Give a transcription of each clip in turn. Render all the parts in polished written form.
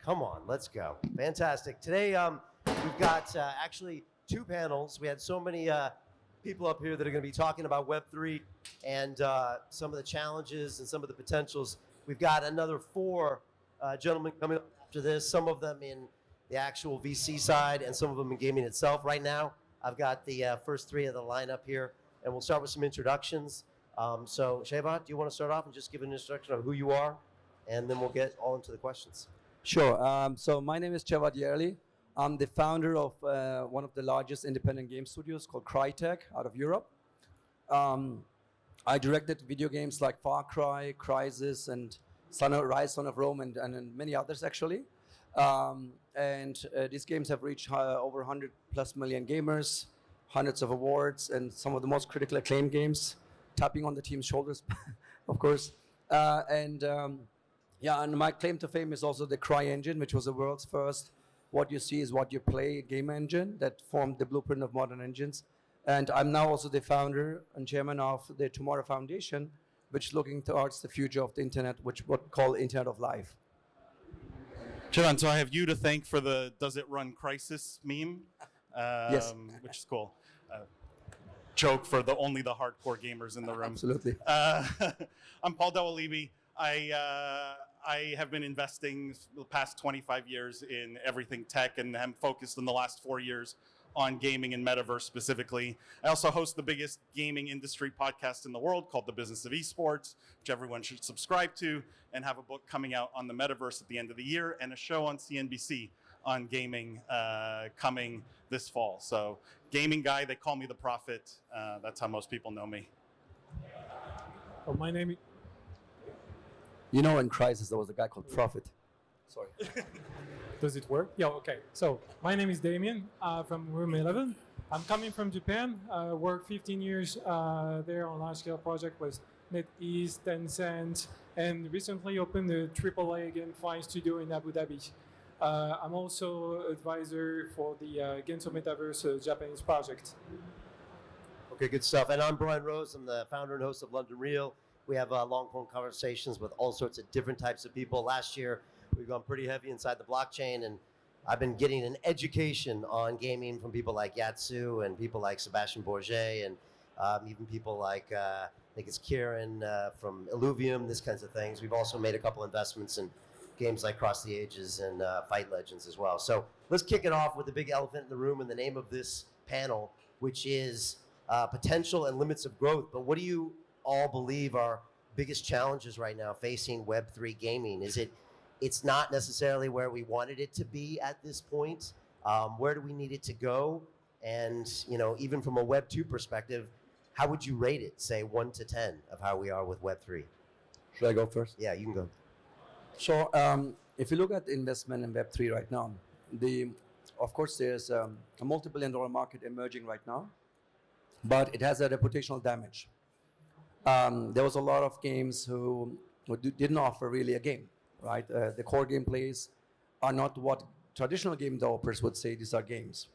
Come on, let's go. Fantastic. Today, we've got actually two panels. We had so many people up here that are going to be talking about Web3 and some of the challenges and some of the potentials. We've got another four gentlemen coming up after this, some of them in the actual VC side and some of them in gaming itself. Right now, I've got the first three of the lineup here, and we'll start with some introductions. So, Shevat, do you want to start off and just give an introduction of who you are, and then we'll get all into the questions. Sure. So my name is Cevat Yerli. I'm the founder of one of the largest independent game studios called Crytek out of Europe. I directed video games like Far Cry, Crysis, and Rise, Son of Rome, and many others actually. These games have reached over 100 plus million gamers, hundreds of awards, and some of the most critically acclaimed games, tapping on the team's shoulders, of course. And my claim to fame is also the CryEngine, which was the world's first what you see is what you play game engine that formed the blueprint of modern engines. And I'm now also the founder and chairman of the Tomorrow Foundation, which is looking towards the future of the internet, which what call Internet of Life. Cevat, so I have you to thank for the "Does it run Crysis" meme, Yes. which is cool. Joke for only the hardcore gamers in the room. Absolutely. I'm Paul Dawalibi. I have been investing the past 25 years in everything tech, and I'm focused in the last 4 years on gaming and metaverse specifically. I also host the biggest gaming industry podcast in the world called The Business of Esports, which everyone should subscribe to, and have a book coming out on the metaverse at the end of the year, and a show on CNBC on gaming coming this fall. So gaming guy, they call me the prophet. That's how most people know me. Oh, my name is... You know, in Crysis, there was a guy called Prophet. Sorry. Does it work? Yeah, okay. So, my name is Damien from Room 11. I'm coming from Japan. Worked 15 years there on large-scale project with NetEase, Tencent, and recently opened a AAA GameFi studio in Abu Dhabi. I'm also advisor for the Gento Metaverse Japanese project. Okay, good stuff. And I'm Brian Rose. I'm the founder and host of London Real. We have long-form conversations with all sorts of different types of people. Last year, we've gone pretty heavy inside the blockchain, and I've been getting an education on gaming from people like Yatsu and people like Sebastian Bourget, and even people like, I think it's Kieran from Illuvium, this kinds of things. We've also made a couple investments in games like Cross the Ages and Fight Legends as well. So let's kick it off with the big elephant in the room and the name of this panel, which is potential and limits of growth. But what do you all believe are biggest challenges right now facing Web3 gaming? It's not necessarily where we wanted it to be at this point. Where do we need it to go? And even from a Web2 perspective, how would you rate it, say 1 to 10 of how we are with Web3? Should I go first? Yeah, you can go. So if you look at investment in Web3 right now, of course there's a multi-billion-dollar market emerging right now, but it has a reputational damage. There was a lot of games who didn't offer really a game, right? The core gameplays are not what traditional game developers would say these are games.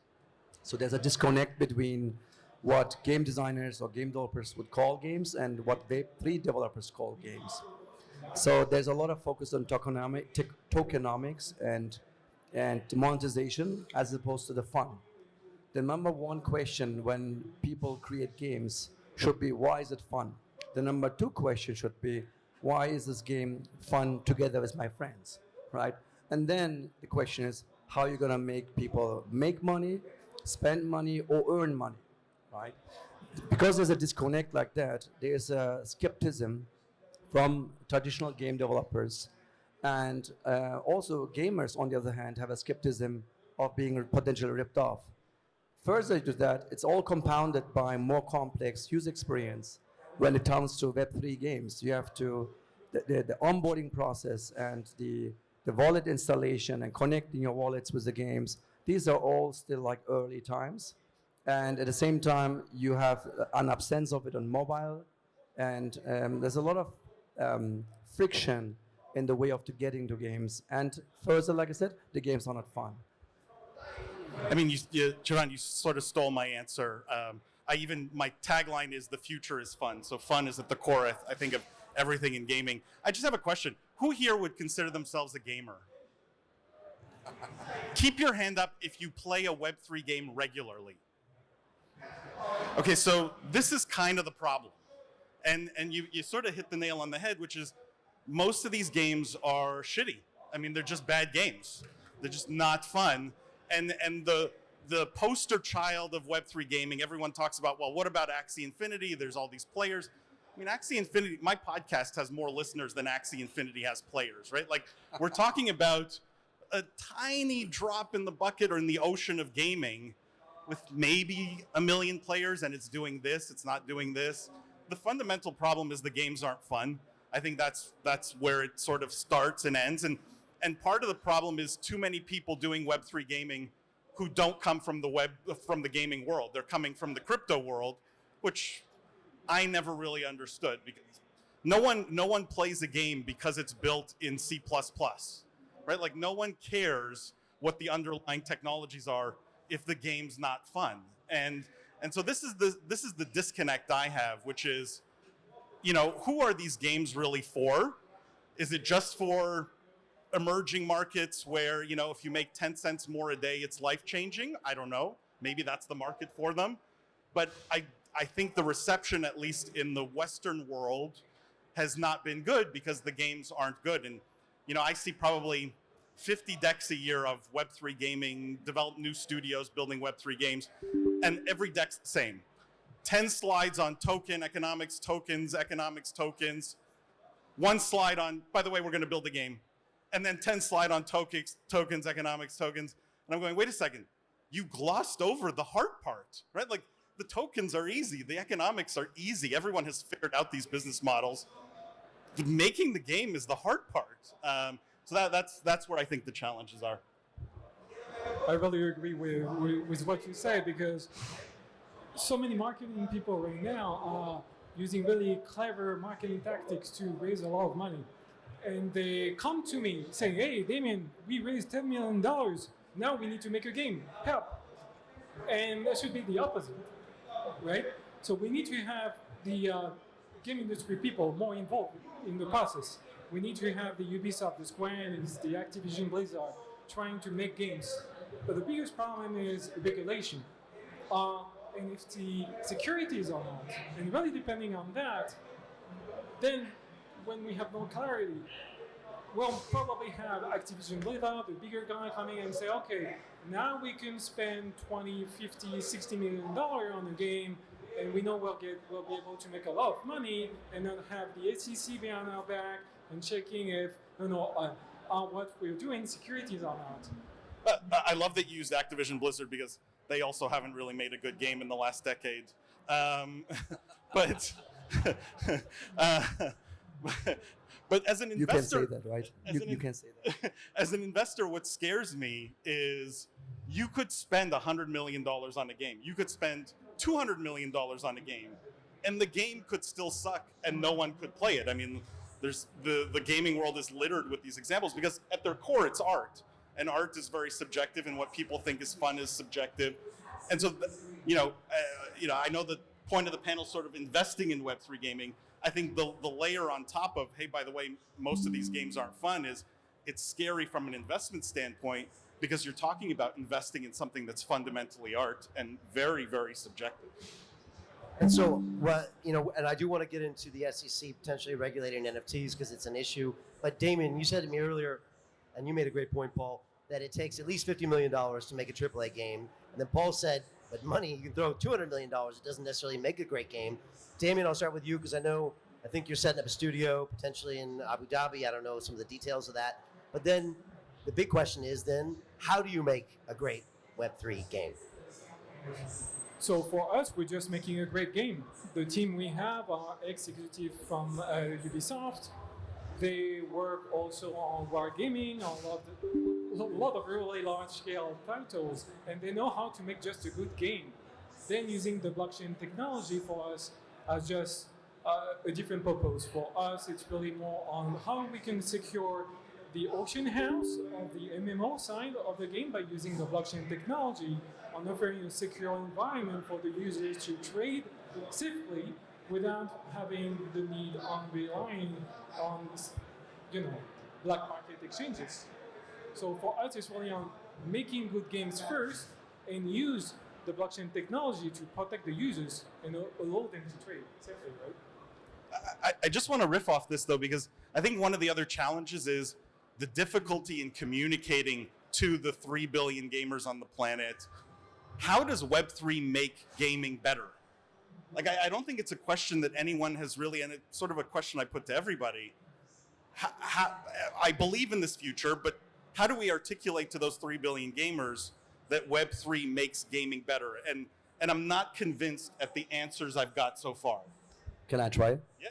So there's a disconnect between what game designers or game developers would call games and what Web3 developers call games. So there's a lot of focus on tokenomics and monetization as opposed to the fun. The number one question when people create games should be, why is it fun? The number two question should be, why is this game fun together with my friends, right? And then the question is, how are you going to make people make money, spend money, or earn money, right? Because there's a disconnect like that, there's a skepticism from traditional game developers. And also gamers, on the other hand, have a skepticism of being potentially ripped off. Further to that, it's all compounded by more complex user experience. When it comes to Web3 games, you have to, the onboarding process and the wallet installation and connecting your wallets with the games, these are all still like early times. And at the same time, you have an absence of it on mobile. And there's a lot of friction in the way of getting to games. And further, like I said, the games are not fun. I mean, Cevat, you sort of stole my answer. My tagline is "The future is fun." So fun is at the core, I think, of everything in gaming. I just have a question. Who here would consider themselves a gamer? Keep your hand up if you play a Web3 game regularly. Okay, so this is kind of the problem. And you sort of hit the nail on the head, which is most of these games are shitty. I mean, they're just bad games. They're just not fun. And the poster child of Web3 gaming, everyone talks about, well, what about Axie Infinity? There's all these players. I mean, Axie Infinity, my podcast has more listeners than Axie Infinity has players, right? Like, we're talking about a tiny drop in the bucket or in the ocean of gaming with maybe 1 million players, and it's doing this, it's not doing this. The fundamental problem is the games aren't fun. I think that's where it sort of starts and ends. And part of the problem is too many people doing Web3 gaming who don't come from the gaming world. They're coming from the crypto world, which I never really understood, because no one plays a game because it's built in C++, right? Like, no one cares what the underlying technologies are if the game's not fun. And so this is the disconnect I have, which is, you know, who are these games really for? Is it just for emerging markets where, you know, if you make 10 cents more a day, it's life-changing? I don't know. Maybe that's the market for them. But I think the reception, at least in the Western world, has not been good because the games aren't good. And, you know, I see probably 50 decks a year of Web3 gaming, develop new studios building Web3 games, and every deck's the same. 10 slides on economics, tokens, one slide on, by the way, we're going to build a game, and then 10 slide on tokens, economics, tokens. And I'm going, wait a second, you glossed over the hard part, right? Like, the tokens are easy, the economics are easy. Everyone has figured out these business models. Making the game is the hard part. So that's where I think the challenges are. I really agree with what you say, because so many marketing people right now are using really clever marketing tactics to raise a lot of money. And they come to me saying, hey, Damien, we raised $10 million. Now we need to make a game. Help. And that should be the opposite, right? So we need to have the game industry people more involved in the process. We need to have the Ubisoft, the Square Enix, the Activision Blizzard trying to make games. But the biggest problem is regulation. And if the securities are not, and really depending on that, then when we have no clarity, we'll probably have Activision Blizzard, the bigger guy, coming and say, okay, now we can spend 20, 50, $60 million on a game, and we know we'll be able to make a lot of money, and then have the SEC behind our back and checking if, what we're doing, securities are not. I love that you used Activision Blizzard because they also haven't really made a good game in the last decade. But as an investor, you can say that, right? You can say that. As an investor, what scares me is you could spend $100 million on a game. You could spend $200 million on a game, and the game could still suck, and no one could play it. I mean, there's the gaming world is littered with these examples because at their core, it's art. And art is very subjective, and what people think is fun is subjective. And so, I know the point of the panel is sort of investing in Web3 gaming. I think the layer on top of, hey, by the way, most of these games aren't fun, is it's scary from an investment standpoint because you're talking about investing in something that's fundamentally art and very, very subjective. And so, and I do want to get into the SEC potentially regulating NFTs because it's an issue. But Damien, you said to me earlier, and you made a great point, Paul, that it takes at least $50 million to make a AAA game. And then Paul said, but money, you can throw $200 million, it doesn't necessarily make a great game. Damien, I'll start with you because I think you're setting up a studio potentially in Abu Dhabi. I don't know some of the details of that. But then the big question is then, how do you make a great Web3 game? So for us, we're just making a great game. The team we have are executive from Ubisoft. They work also on wargaming, on a lot of really large-scale titles, and they know how to make just a good game. Then using the blockchain technology for us as just a different purpose. For us, it's really more on how we can secure the auction house of the MMO side of the game by using the blockchain technology, on offering a secure environment for the users to trade safely without having the need on relying on, black market exchanges. So for us, it's really on making good games first and use the blockchain technology to protect the users and allow them to trade safely, right? I just want to riff off this though, because I think one of the other challenges is the difficulty in communicating to the 3 billion gamers on the planet. How does Web3 make gaming better? Like, I don't think it's a question that anyone has really, and it's sort of a question I put to everybody. I believe in this future, but how do we articulate to those 3 billion gamers that Web3 makes gaming better? And I'm not convinced at the answers I've got so far. Can I try? Yeah.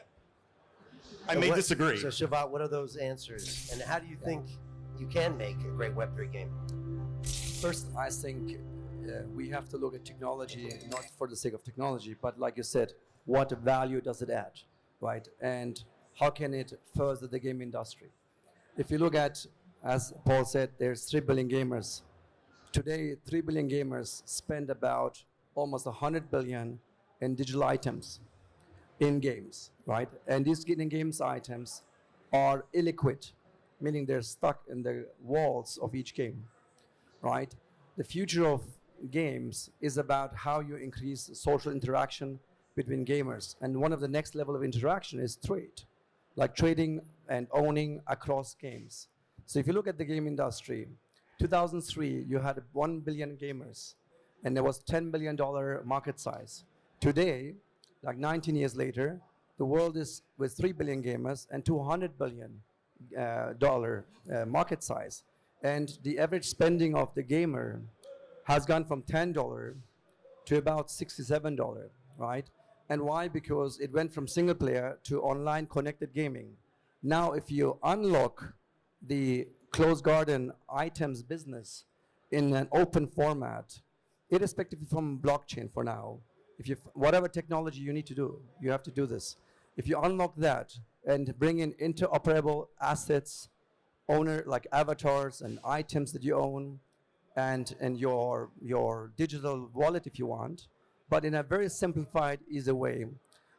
I may disagree. So Shavat, what are those answers? And how do you think you can make a great Web3 game? First, I think we have to look at technology not for the sake of technology, but like you said, what value does it add, right? And how can it further the game industry? If you look at, as Paul said, there's 3 billion gamers. Today, 3 billion gamers spend about almost 100 billion in digital items in games, right? And these in-games items are illiquid, meaning they're stuck in the walls of each game, right? The future of games is about how you increase social interaction between gamers. And one of the next level of interaction is trade, like trading and owning across games. So if you look at the game industry, 2003, you had 1 billion gamers, and there was $10 billion market size. Today, like 19 years later, the world is with 3 billion gamers and $200 billion market size. And the average spending of the gamer has gone from $10 to about $67, right? And why? Because it went from single player to online connected gaming. Now, if you unlock the closed garden items business in an open format, irrespective from blockchain for now, if you whatever technology you need to do, you have to do this. If you unlock that and bring in interoperable assets, owner like avatars and items that you own, and your digital wallet if you want, but in a very simplified, easy way,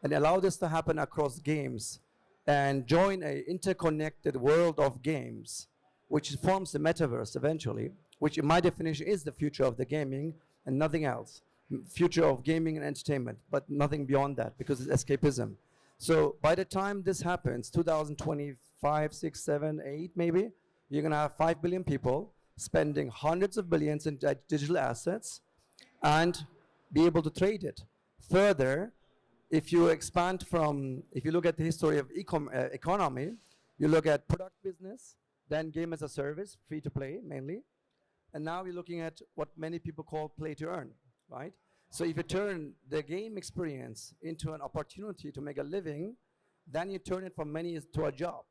and allow this to happen across games, and join a interconnected world of games, which forms the metaverse eventually, which in my definition is the future of the gaming and nothing else. Future of gaming and entertainment, but nothing beyond that because it's escapism. So by the time this happens, 2025, 6, 7, 8 maybe, you're gonna have 5 billion people spending hundreds of billions in digital assets and be able to trade it. Further, if you expand from, if you look at the history of economy, you look at product business, then game as a service, free to play mainly, and now you're looking at what many people call play to earn, right? So if you turn the game experience into an opportunity to make a living, then you turn it from money to a job.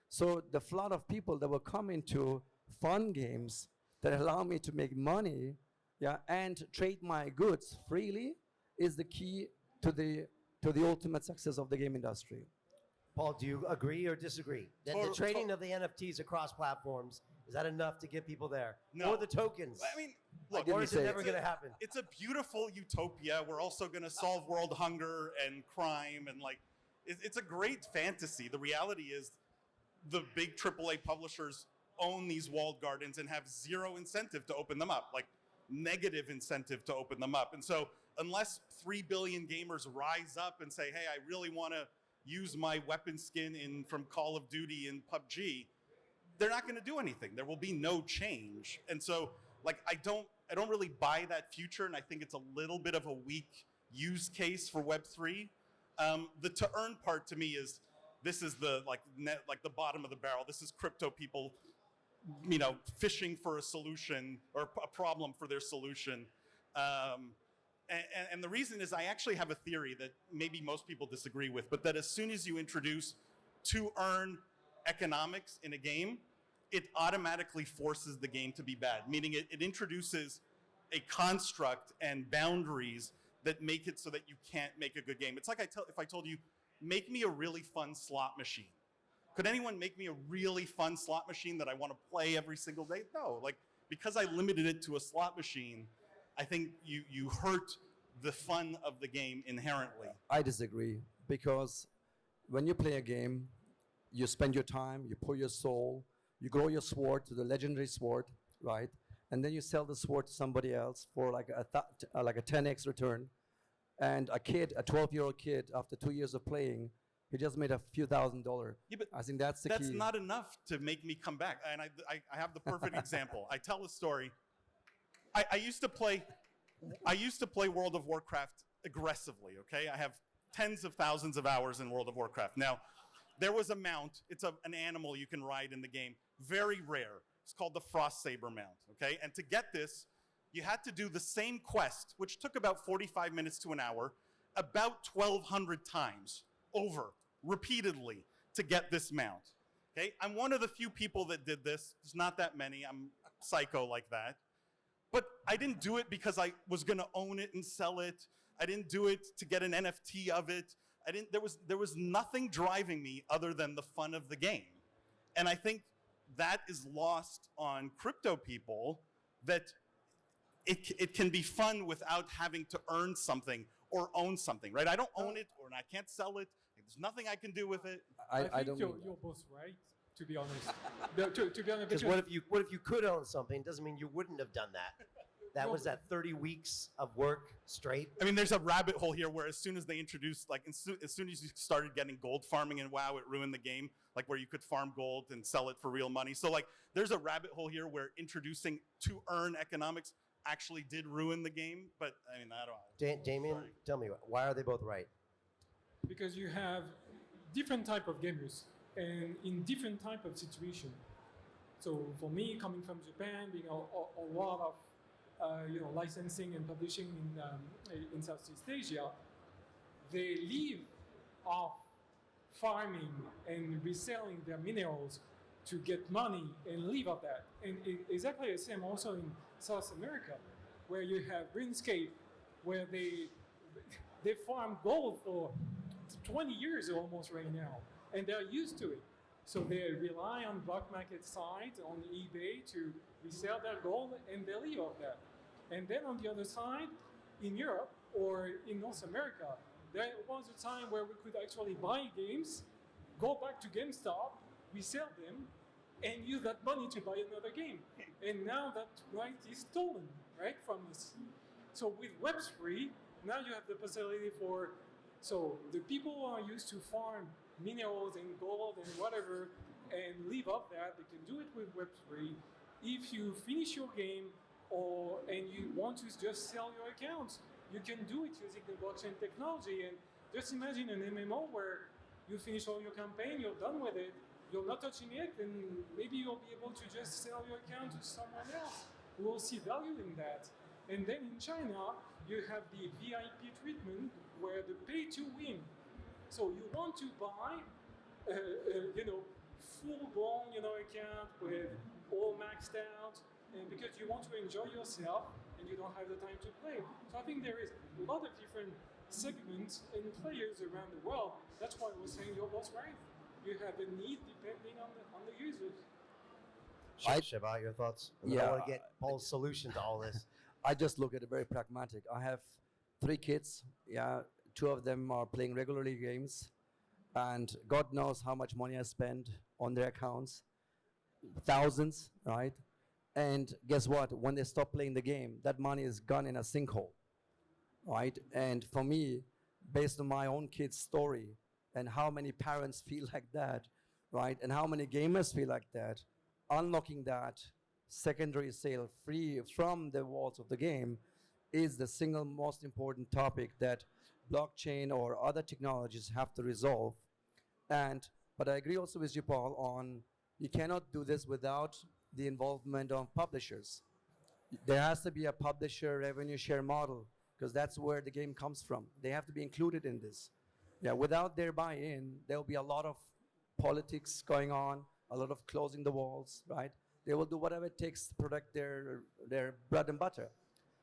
So the flood of people that will come into fun games that allow me to make money, yeah, and trade my goods freely is the key to the ultimate success of the game industry. Paul, do you agree or disagree? That the trading of the NFTs across platforms, is that enough to get people there? No. Or the tokens? I mean, look, Or is it never going to happen? It's a beautiful utopia. We're also going to solve world hunger and crime, and like, it's a great fantasy. The reality is, the big AAA publishers own these walled gardens and have zero incentive to open them up, like negative incentive to open them up. And so, unless 3 billion gamers rise up and say, "Hey, I really want to use my weapon skin from Call of Duty and PUBG," they're not going to do anything. There will be no change. And so, like, I don't really buy that future, and I think it's a little bit of a weak use case for Web3. The to earn part to me is, this is the like the bottom of the barrel. This is crypto people, fishing for a solution or a problem for their solution. And the reason is, I actually have a theory that maybe most people disagree with, but that as soon as you introduce to earn economics in a game, it automatically forces the game to be bad, meaning it introduces a construct and boundaries that make it so that you can't make a good game. It's like if I told you, make me a really fun slot machine. Could anyone make me a really fun slot machine that I want to play every single day? No, like, because I limited it to a slot machine, I think you hurt the fun of the game inherently. I disagree, because when you play a game, you spend your time, you pour your soul, You grow your sword to the legendary sword, right? And then you sell the sword to somebody else for like a 10x return. And a kid, a 12-year-old kid, after 2 years of playing, he just made a few $1,000s. Yeah, but I think that's the that's key. not enough to make me come back. And I have the perfect example. I tell a story. I used to play World of Warcraft aggressively, okay? I have tens of thousands of hours in World of Warcraft. Now, there was a mount. It's an animal you can ride in the game. Very rare. It's called the Frost Saber mount, okay? And to get this, you had to do the same quest, which took about 45 minutes to an hour, about 1,200 times over, repeatedly, to get this mount, okay? I'm one of the few people that did this. There's not that many. I'm a psycho like that. But I didn't do it because I was going to own it and sell it. I didn't do it to get an NFT of it. There was nothing driving me other than the fun of the game. And I think that is lost on crypto people, that it can be fun without having to earn something or own something, right? I don't own it or I can't sell it. There's nothing I can do with it. I I think don't you're, mean you're both right, to be honest. To be honest, Because what if you could own something? Doesn't mean you wouldn't have done that. That No, was that 30 weeks of work straight. I mean, there's a rabbit hole here where as soon as they introduced, like, as soon as you started getting gold farming in WoW, it ruined the game, like where you could farm gold and sell it for real money. So, like, there's a rabbit hole here where introducing to earn economics actually did ruin the game. But, I mean, I don't know. Damien, Sorry. tell me, why are they both right? because you have different type of gamers and in different type of situation. So for me, coming from Japan, being a lot of licensing and publishing in Southeast Asia, they live off farming and reselling their minerals to get money and live off that. And exactly the same also in South America, where you have RuneScape, where they farm gold for 20 years almost right now, and they're used to it. So they rely on black market sites on eBay to resell their gold, and they live off that. And then on the other side, in Europe or in North America, there was a time where we could actually buy games, go back to GameStop, resell them, and use that money to buy another game. And now that right is stolen, right, from us. So with Web3, now you have the possibility for, so the people who are used to farm minerals and gold and whatever and live off that, they can do it with Web3. If you finish your game and you want to just sell your accounts, you can do it using the blockchain technology. And just imagine an MMO where you finish all your campaign, you're done with it, you're not touching it, and maybe you'll be able to just sell your account to someone else who will see value in that. And then in China, you have the VIP treatment where the pay to win. So you want to buy, full-blown, account with all maxed out, and because you want to enjoy yourself and you don't have the time to play. So I think there is a lot of different segments and players around the world. That's why I was saying you're both right. You have a need depending on the users. Shiva, your thoughts? And then I Yeah, want to get Paul's solution to all this. I just look at it very pragmatic. I have 3 kids. Yeah, 2 of them are playing regularly games, and God knows how much money I spend on their accounts, thousands, right? And guess what? When they stop playing the game, that money is gone in a sinkhole, right? And for me, based on my own kid's story and how many parents feel like that, right? And how many gamers feel like that, unlocking that secondary sale free from the walls of the game is the single most important topic that blockchain or other technologies have to resolve. But I agree also with you, Paul, on you cannot do this without the involvement of publishers. There has to be a publisher revenue share model because that's where the game comes from. They have to be included in this. Yeah, without their buy-in, there will be a lot of politics going on, a lot of closing the walls, right? They will do whatever it takes to protect their bread and butter.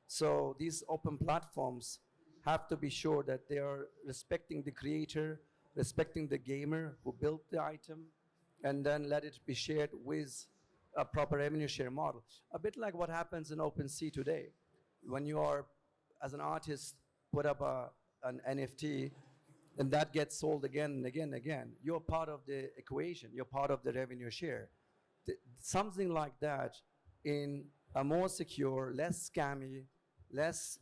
So these open platforms have to be sure that they are respecting the creator, respecting the gamer who built the item, and then let it be shared with a proper revenue share model. A bit like what happens in OpenSea today. When you are, as an artist, put up an NFT, and that gets sold again and again and again, you're part of the equation, you're part of the revenue share. something like that in a more secure, less scammy, less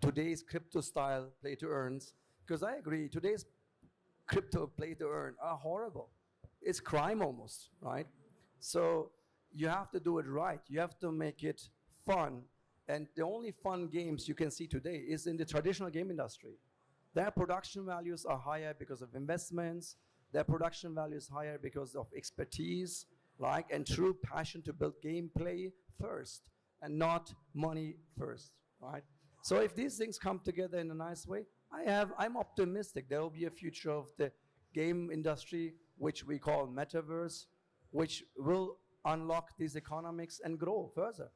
today's crypto style play to earns. Because I agree, today's crypto play to earn are horrible. It's crime almost, right? So you have to do it right. You have to make it fun. And the only fun games you can see today is in the traditional game industry. Their production values are higher because of investments. Their production value is higher because of expertise, like, and true passion to build gameplay first and not money first, right? So if these things come together in a nice way, I'm optimistic there will be a future of the game industry, which we call metaverse, which will unlock these economics and grow further.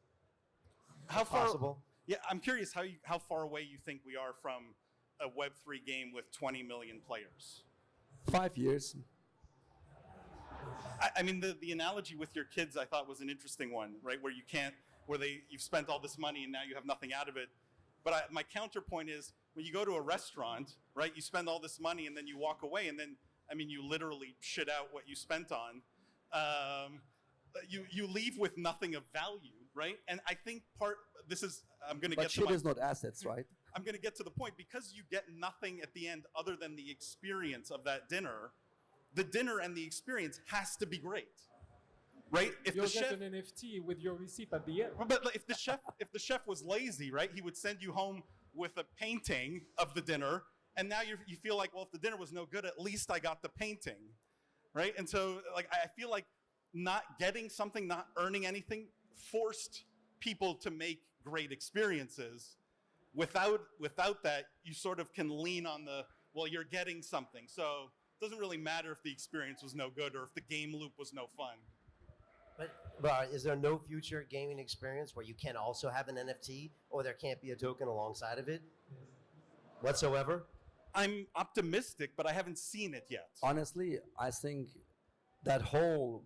How far? Possible. Yeah, I'm curious how far away you think we are from a Web3 game with 20 million players. 5 years. I mean, the analogy with your kids I thought was an interesting one, right? Where you've spent all this money and now you have nothing out of it. But my counterpoint is when you go to a restaurant, right? You spend all this money and then you walk away and then, I mean, you literally shit out what you spent on. You leave with nothing of value, right? And I think I'm going to But get to shit is not assets, right? I'm going to get to the point because you get nothing at the end other than the experience of that dinner. The dinner and the experience has to be great, right? If You'll the get chef, an NFT with your receipt at the end. but if the chef was lazy, right, he would send you home with a painting of the dinner, and now you feel like, well, if the dinner was no good, at least I got the painting, right? And so, like, I feel like not getting something, not earning anything, forced people to make great experiences. Without that, you sort of can lean on well, you're getting something. So it doesn't really matter if the experience was no good or if the game loop was no fun. But is there no future gaming experience where you can also have an NFT or there can't be a token alongside of it whatsoever? I'm optimistic, but I haven't seen it yet. Honestly, I think that whole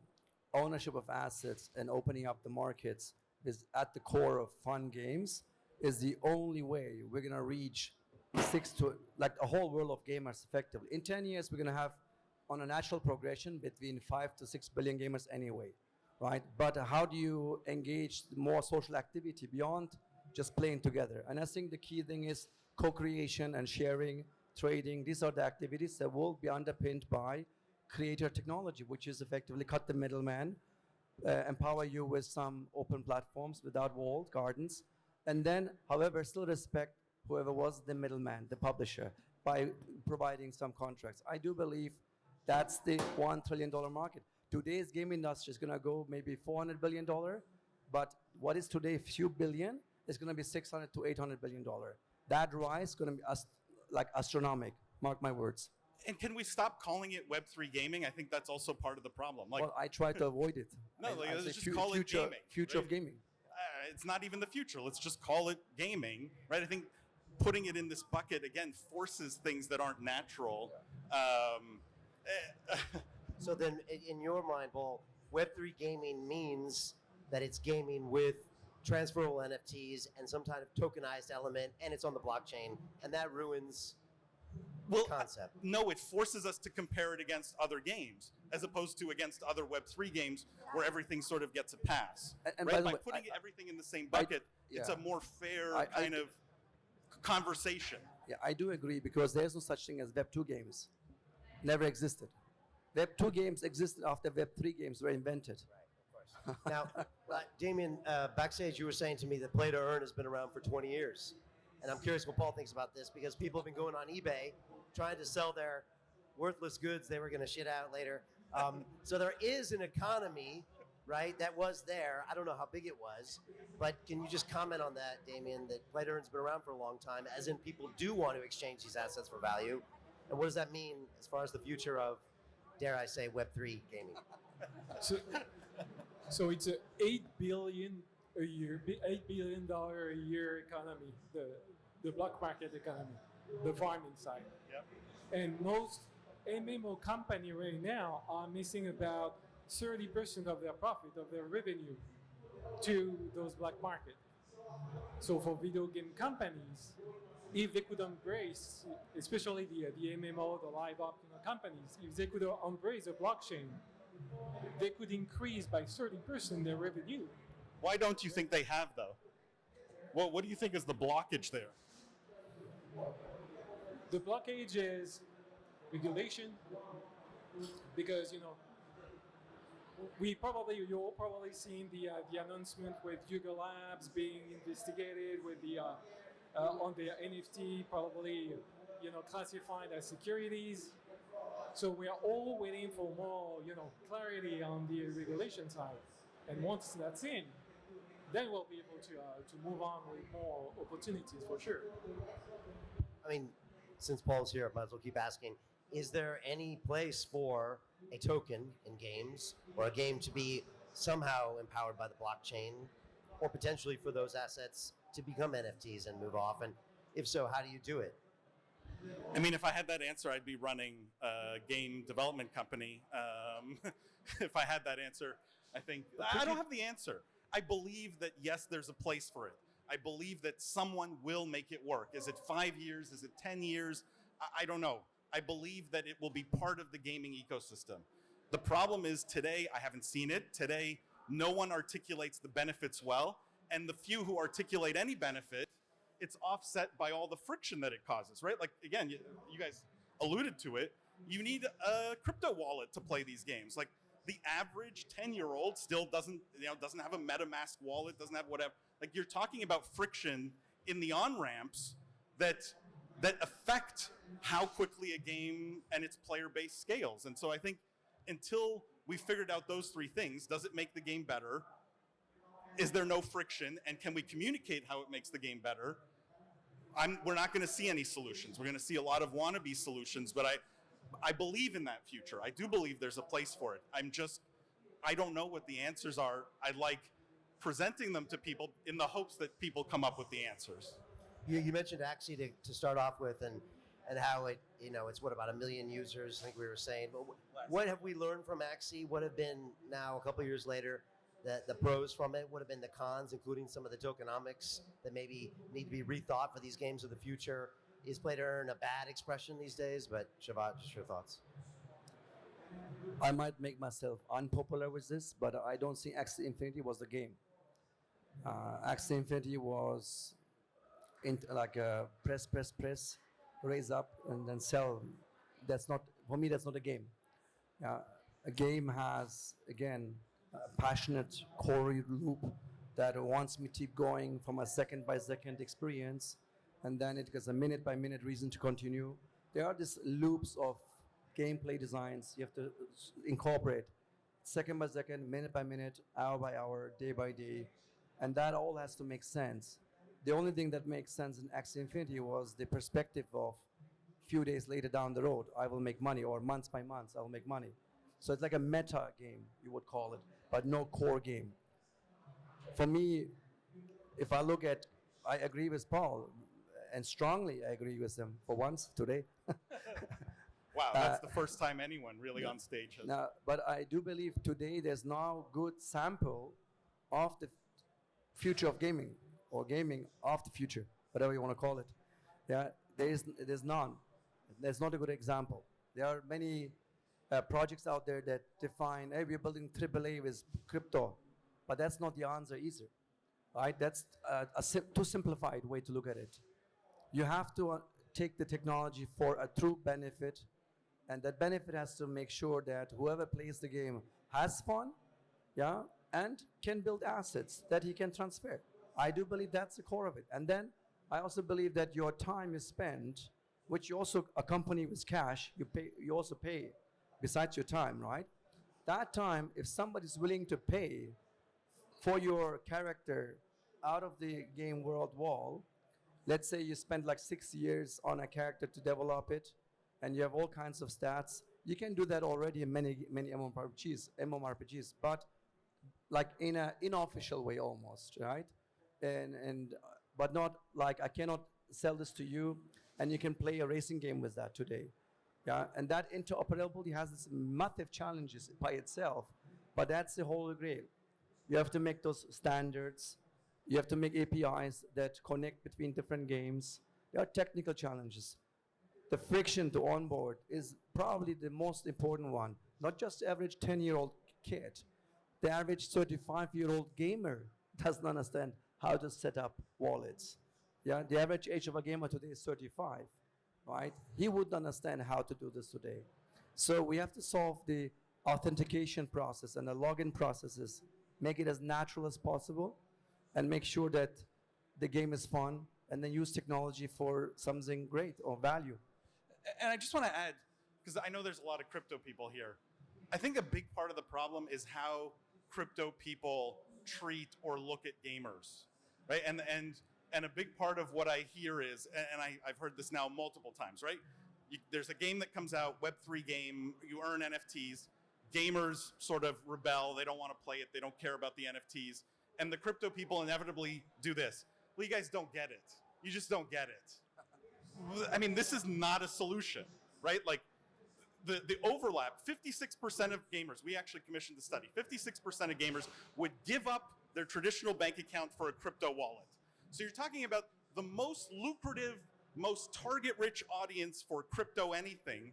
ownership of assets and opening up the markets is at the core of fun games is the only way we're going to reach a whole world of gamers effectively. In 10 years, we're going to have on a natural progression between 5 to 6 billion gamers anyway, right? But how do you engage more social activity beyond just playing together? And I think the key thing is co-creation and sharing, trading. These are the activities that will be underpinned by creator technology, which is effectively cut the middleman, empower you with some open platforms without walled gardens, and then, however, still respect whoever was the middleman, the publisher, by providing some contracts. I do believe that's the $1 trillion market. Today's game industry is going to go maybe $400 billion, but what is today a few billion is going to be $600 to $800 billion. That rise is going to be like astronomical, mark my words. And can we stop calling it Web3 gaming? I think that's also part of the problem. Like, Well, I try to avoid it. No, like, I let's say just call it gaming, Future of right? gaming. it's not even the future. Let's just call it gaming, right? I think putting it in this bucket again forces things that aren't natural. So then, in your mind, Paul, Web3 gaming means that it's gaming with transferable NFTs and some kind of tokenized element, and it's on the blockchain, and that ruins the concept. No, it forces us to compare it against other games, as opposed to against other Web3 games where everything sort of gets a pass. And right? by the By way, putting everything in the same bucket, it's a more fair kind of conversation. Yeah, I do agree, because there's no such thing as Web 2 games. Never existed. Web 2 games existed after Web 3 games were invented. Right, of course. Now, Damien, backstage, you were saying to me that Play to Earn has been around for 20 years. And I'm curious what Paul thinks about this, because people have been going on eBay trying to sell their worthless goods they were going to shit out later. So there is an economy, right, that was there. I don't know how big it was, but can you just comment on that, Damien, that Play to Earn's been around for a long time, as in people do want to exchange these assets for value? And what does that mean as far as the future of, dare I say, Web3 gaming? So it's a $8 billion a year economy, the block market economy, the farming side. Yep. And most MMO company right now are missing about 30% of their profit, of their revenue, to those black market. So for video game companies, if they could embrace, especially the MMO, the live op companies, if they could embrace a blockchain they could increase by 30% their revenue. Why don't you think they have, though? What do you think is the blockage there? The blockage is regulation, because you're all probably seen the announcement with Yuga Labs being investigated with the on their NFT probably classified as securities. So we are all waiting for more clarity on the regulation side, and once that's in, then we'll be able to move on with more opportunities for sure. I mean, since Paul's here, I might as well keep asking. Is there any place for a token in games or a game to be somehow empowered by the blockchain, or potentially for those assets to become NFTs and move off? And if so, how do you do it? I mean, if I had that answer, I'd be running a game development company. If I had that answer, I think I don't have the answer. I believe that yes, there's a place for it. I believe that someone will make it work. Is it 5 years? Is it 10 years? I don't know. I believe that it will be part of the gaming ecosystem. The problem is today, I haven't seen it. Today, no one articulates the benefits well. And the few who articulate any benefit, it's offset by all the friction that it causes, right? Like, again, you guys alluded to it. You need a crypto wallet to play these games. Like, the average 10-year-old still doesn't have a MetaMask wallet, doesn't have whatever. Like, you're talking about friction in the on-ramps that affect how quickly a game and its player base scales. And so I think until we figured out those three things, does it make the game better? Is there no friction? And can we communicate how it makes the game better? We're not going to see any solutions. We're going to see a lot of wannabe solutions, but I believe in that future. I do believe there's a place for it. I don't know what the answers are. I like presenting them to people in the hopes that people come up with the answers. You mentioned Axie to start off with, and how it's about 1 million users, I think we were saying. But what have we learned from Axie? What have been now a couple of years later the pros from it? What have been the cons, including some of the tokenomics that maybe need to be rethought for these games of the future? Is play to earn a bad expression these days? But Shavat, just your thoughts. I might make myself unpopular with this, but I don't think Axie Infinity was the game. Axie Infinity was like a press, raise up and then sell. That's not, for me, that's not a game. A game has, again, a passionate core loop that wants me to keep going from a second-by-second experience, and then it gets a minute-by-minute reason to continue. There are these loops of gameplay designs you have to incorporate, second by second, minute by minute, hour by hour, day by day, and that all has to make sense. The only thing that makes sense in Axie Infinity was the perspective of few days later down the road, I will make money, or months by months, I will make money. So it's like a meta game, you would call it, but no core game. For me, if I look at, I agree with Paul, and strongly I agree with him for once today. Wow, that's the first time anyone really on stage has. Now, but I do believe today there's now good sample of the future of gaming, or gaming of the future, whatever you want to call it. Yeah, there's none. There's not a good example. There are many projects out there that define, hey, we're building AAA with crypto, but that's not the answer either, right? That's too simplified way to look at it. You have to take the technology for a true benefit, and that benefit has to make sure that whoever plays the game has fun, yeah, and can build assets that he can transfer. I do believe that's the core of it. And then I also believe that your time is spent, which you also accompany with cash, you also pay besides your time, right? That time, if somebody's willing to pay for your character out of the game world wall, let's say you spend like 6 years on a character to develop it, and you have all kinds of stats. You can do that already in many MMORPGs, but like in an unofficial way almost, right? But not like I cannot sell this to you, and you can play a racing game with that today. Yeah, and that interoperability has its massive challenges by itself, but that's the holy grail. You have to make those standards. You have to make APIs that connect between different games. There are technical challenges. The friction to onboard is probably the most important one. Not just the average 10-year-old kid. The average 35-year-old gamer doesn't understand how to set up wallets. Yeah, the average age of a gamer today is 35, right? He wouldn't understand how to do this today. So we have to solve the authentication process and the login processes, make it as natural as possible, and make sure that the game is fun, and then use technology for something great or value. And I just want to add, because I know there's a lot of crypto people here. I think a big part of the problem is how crypto people treat or look at gamers, right? And a big part of what I hear is, and I've heard this now multiple times, right? There's a game that comes out, Web3 game, you earn NFTs. Gamers sort of rebel, they don't want to play it, they don't care about the NFTs. And the crypto people inevitably do this. Well, you guys don't get it. You just don't get it. I mean, this is not a solution, right? Like, the overlap, 56% of gamers, we actually commissioned the study, 56% of gamers would give up their traditional bank account for a crypto wallet. So you're talking about the most lucrative, most target-rich audience for crypto anything,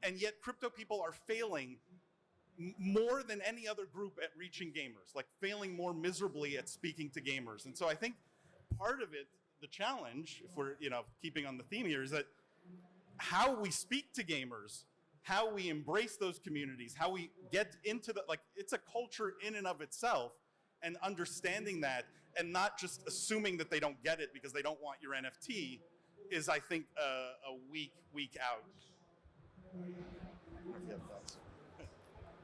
and yet crypto people are failing more than any other group at reaching gamers, like failing more miserably at speaking to gamers. And so I think part of it, the challenge, if we're keeping on the theme here, is that how we speak to gamers, how we embrace those communities, how we get into it's a culture in and of itself, and understanding that and not just assuming that they don't get it because they don't want your NFT is, I think, a week out.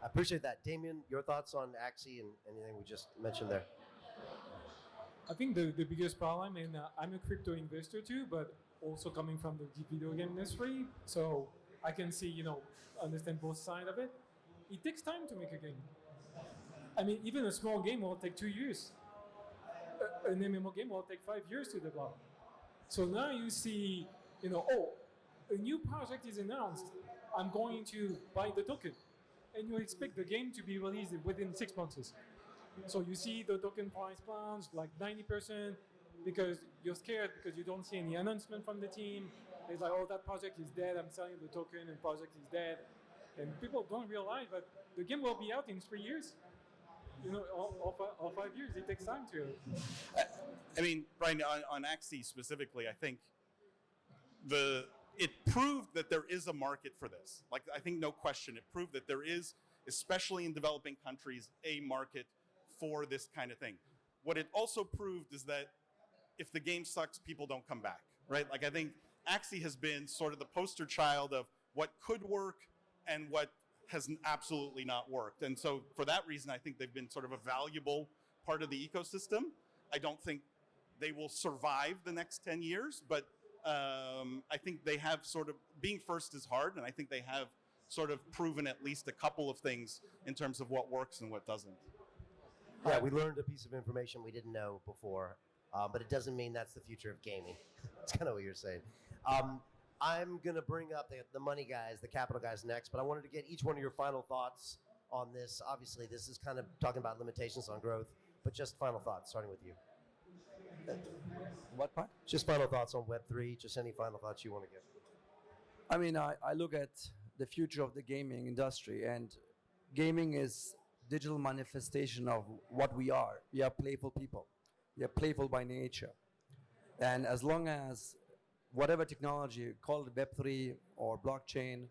I appreciate that. Damien, your thoughts on Axie and anything we just mentioned there? I think the biggest problem, and I'm a crypto investor too, but also coming from the video game industry, so I can see, understand both sides of it. It takes time to make a game. I mean, even a small game will take 2 years. An MMO game will take 5 years to develop. So now you see, a new project is announced. I'm going to buy the token. And you expect the game to be released within 6 months. So you see the token price plunge like 90% because you're scared because you don't see any announcement from the team. It's like, oh, that project is dead. I'm selling the token and project is dead. And people don't realize that the game will be out in 3 years. Or 5 years. It takes time to. I mean, Brian, on Axie specifically, I think it proved that there is a market for this. Like, I think no question, it proved that there is, especially in developing countries, a market for this kind of thing. What it also proved is that if the game sucks, people don't come back, right? Like, I think Axie has been sort of the poster child of what could work and what has absolutely not worked. And so for that reason, I think they've been sort of a valuable part of the ecosystem. I don't think they will survive the next 10 years, but I think they have sort of, being first is hard, and I think they have sort of proven at least a couple of things in terms of what works and what doesn't. Yeah, we learned a piece of information we didn't know before, but it doesn't mean that's the future of gaming. That's kind of what you're saying. I'm going to bring up the money guys, the capital guys next, but I wanted to get each one of your final thoughts on this. Obviously, this is kind of talking about limitations on growth, but just final thoughts, starting with you. What part? Just final thoughts on Web3, just any final thoughts you want to give. I mean, I look at the future of the gaming industry, and gaming is digital manifestation of what we are. We are playful people. We are playful by nature. And as long as whatever technology, call it Web3 or blockchain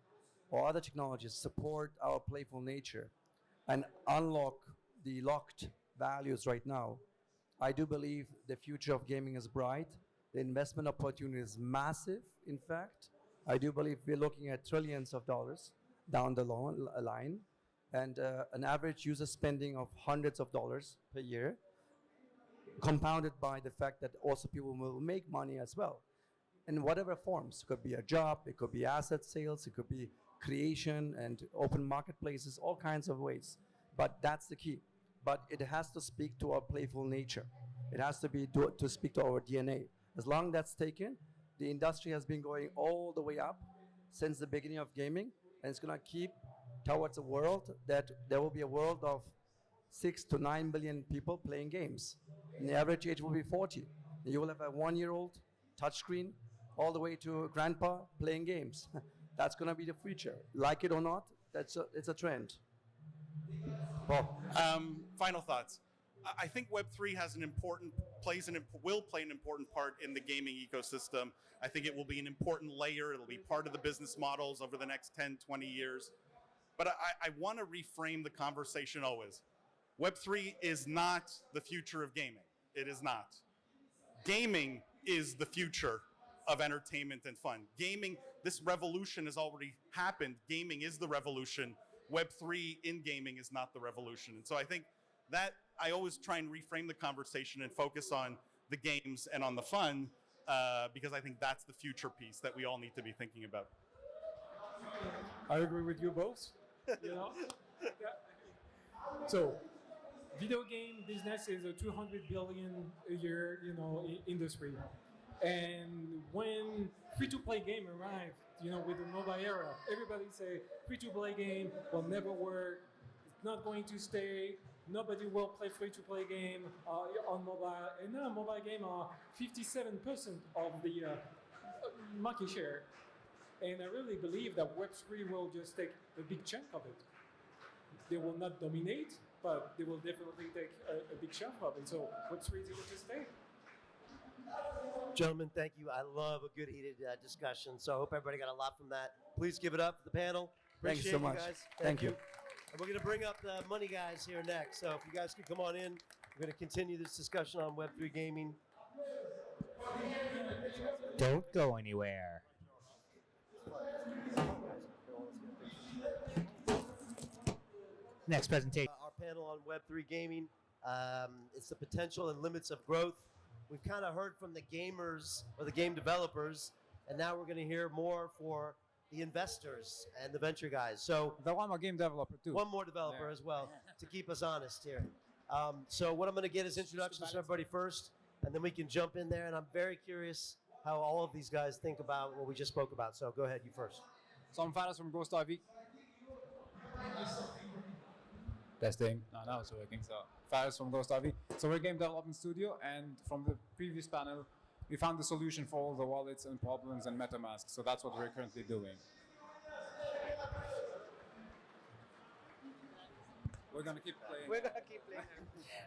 or other technologies, support our playful nature and unlock the locked values right now, I do believe the future of gaming is bright. The investment opportunity is massive, in fact. I do believe we're looking at trillions of dollars down the line, and an average user spending of hundreds of dollars per year, compounded by the fact that also people will make money as well. In whatever forms. It could be a job, it could be asset sales, it could be creation and open marketplaces, all kinds of ways. But that's the key. But it has to speak to our playful nature. It has to be to speak to our DNA. As long as that's taken, the industry has been going all the way up since the beginning of gaming, and it's going to keep towards a world that there will be a world of 6 to 9 billion people playing games. And the average age will be 40. You will have a 1-year-old touchscreen all the way to grandpa playing games. That's going to be the future. Like it or not, it's a trend. Paul. Final thoughts. I think Web3 has will play an important part in the gaming ecosystem. I think it will be an important layer. It'll be part of the business models over the next 10, 20 years. But I want to reframe the conversation always. Web3 is not the future of gaming. It is not. Gaming is the future of entertainment and fun. Gaming, this revolution has already happened. Gaming is the revolution. Web3 in gaming is not the revolution. And so I think that I always try and reframe the conversation and focus on the games and on the fun because I think that's the future piece that we all need to be thinking about. I agree with you both. You know? Yeah. So, video game business is a 200 billion a year, industry. And when free-to-play game arrived, with the mobile era, everybody say free-to-play game will never work. It's not going to stay. Nobody will play free-to-play game on mobile. And now mobile game are 57% of the market share. And I really believe that Web3 will just take a big chunk of it. They will not dominate, but they will definitely take a big chunk of it. So Web3 is here to stay. Gentlemen, thank you. I love a good heated discussion. So I hope everybody got a lot from that. Please give it up for the panel. Thank you Appreciate so much. Guys. Thank you. And we're going to bring up the money guys here next. So if you guys could come on in, we're going to continue this discussion on Web3 gaming. Don't go anywhere. Next presentation. Our panel on Web3 gaming. It's the potential and limits of growth. We've kind of heard from the gamers or the game developers, and now we're going to hear more for the investors and the venture guys. So The one more game developer too. one more developer as well to keep us honest here. So what I'm going to get is introductions to everybody first, and then we can jump in there. And I'm very curious how all of these guys think about what we just spoke about. So go ahead, you first. So I'm Faris from Ghost RV. Testing. No, now it's working. So Faris from Ghost RV. So we're a game development studio, and from the previous panel, we found the solution for all the wallets and problems and MetaMask. So that's what we're currently doing. We're gonna keep playing.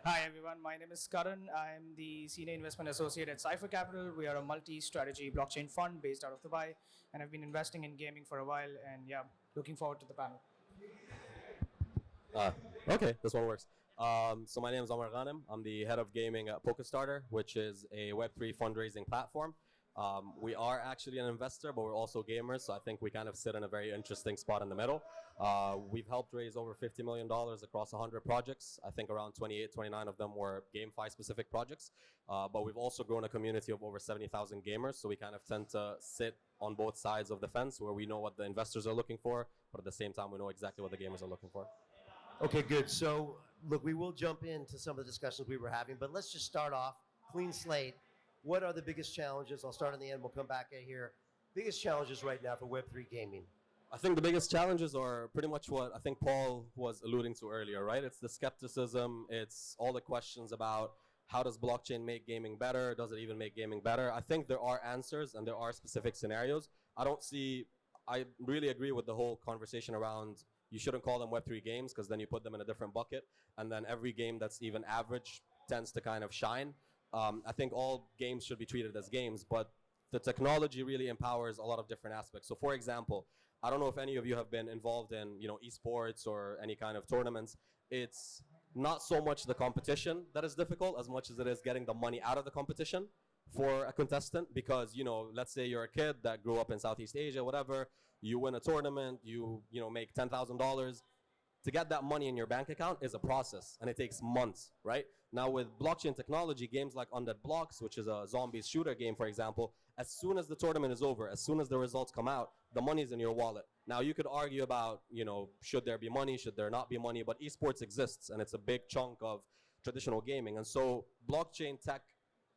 Hi everyone, my name is Karan. I'm the Senior Investment Associate at Cypher Capital. We are a multi-strategy blockchain fund based out of Dubai, and I've been investing in gaming for a while, and yeah, looking forward to the panel. Okay, this one works. So my name is Omar Ghanem. I'm the head of gaming at PokerStarter, which is a Web3 fundraising platform. We are actually an investor, but we're also gamers, so I think we kind of sit in a very interesting spot in the middle. We've helped raise over $50 million across 100 projects. I think around 28, 29 of them were GameFi specific projects. But we've also grown a community of over 70,000 gamers, so we kind of tend to sit on both sides of the fence where we know what the investors are looking for, but at the same time we know exactly what the gamers are looking for. Okay, good. So, look, we will jump into some of the discussions we were having, but let's just start off clean slate. What are the biggest challenges? I'll start in the end. We'll come back in here. Biggest challenges right now for Web3 gaming. I think the biggest challenges are pretty much what I think Paul was alluding to earlier, right? It's the skepticism. It's all the questions about how does blockchain make gaming better? Does it even make gaming better? I think there are answers and there are specific scenarios. I really agree with the whole conversation around you shouldn't call them Web3 games because then you put them in a different bucket. And then every game that's even average tends to kind of shine. I think all games should be treated as games, but the technology really empowers a lot of different aspects. So for example, I don't know if any of you have been involved in, esports or any kind of tournaments. It's not so much the competition that is difficult as much as it is getting the money out of the competition for a contestant, because let's say you're a kid that grew up in Southeast Asia, whatever, you win a tournament, you make $10,000. To get that money in your bank account is a process, and it takes months, right? Now with blockchain technology, games like Undead Blocks, which is a zombies shooter game, for example, as soon as the tournament is over, as soon as the results come out, the money's in your wallet. Now you could argue about, should there be money, should there not be money, but esports exists, and it's a big chunk of traditional gaming. And so blockchain tech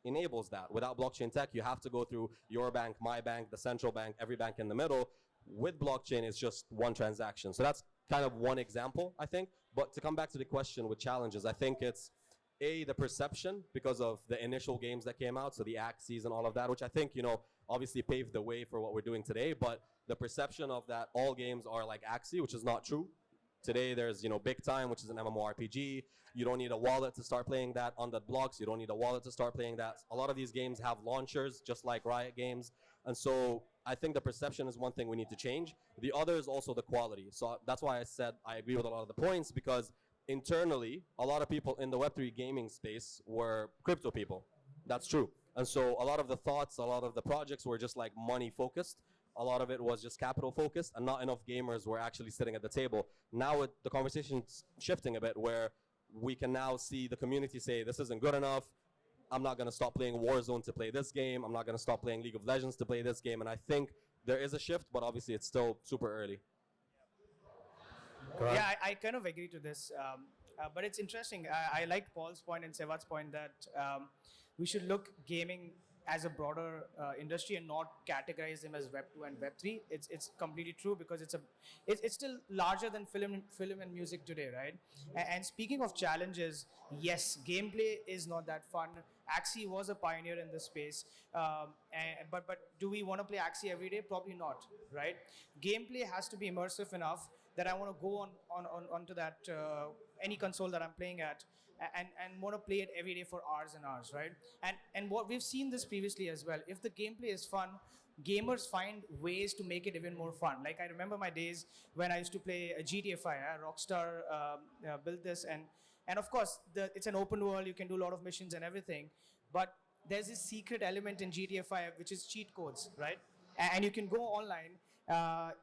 enables that. Without blockchain tech, you have to go through your bank, my bank, the central bank, every bank in the middle. With blockchain, it's just one transaction. So that's kind of one example, I think. But to come back to the question with challenges, I think it's the perception because of the initial games that came out, so the Axies and all of that, which I think, obviously paved the way for what we're doing today. But the perception of that all games are like Axie, which is not true. Today there's, Big Time, which is an MMORPG. You don't need a wallet to start playing that. Undead Blocks, you don't need a wallet to start playing that. A lot of these games have launchers, just like Riot Games. And so I think the perception is one thing we need to change. The other is also the quality. So that's why I said I agree with a lot of the points, because internally, a lot of people in the Web3 gaming space were crypto people. That's true. And so a lot of the thoughts, a lot of the projects were just like money focused. A lot of it was just capital focused, and not enough gamers were actually sitting at the table. Now the conversation's shifting a bit, where we can now see the community say, this isn't good enough. I'm not going to stop playing Warzone to play this game. I'm not going to stop playing League of Legends to play this game. And I think there is a shift, but obviously it's still super early. Yeah, I kind of agree to this. But it's interesting. I liked Paul's point and Sevat's point that we should look gaming as a broader industry and not categorize them as Web 2 and Web 3. It's completely true, because it's still larger than film and music today, right? And speaking of challenges, yes, gameplay is not that fun. Axie was a pioneer in this space, but do we want to play Axie every day? Probably not, right? Gameplay has to be immersive enough that I want to go onto that any console that I'm playing at, and want to play it every day for hours and hours, right? And what we've seen this previously as well. If the gameplay is fun, gamers find ways to make it even more fun. Like I remember my days when I used to play GTA 5. Rockstar built this, and of course it's an open world. You can do a lot of missions and everything, but there's this secret element in GTA 5 which is cheat codes, right? And you can go online.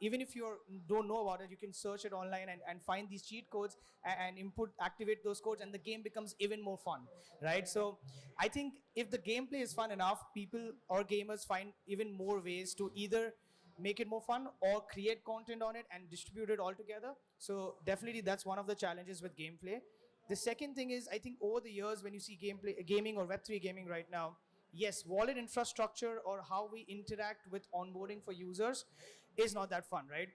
Even if you don't know about it, you can search it online and find these cheat codes and activate those codes, and the game becomes even more fun, right? So I think if the gameplay is fun enough, people or gamers find even more ways to either make it more fun or create content on it and distribute it all together. So definitely that's one of the challenges with gameplay. The second thing is, I think over the years when you see gaming or Web3 gaming right now, yes, wallet infrastructure or how we interact with onboarding for users is not that fun, right?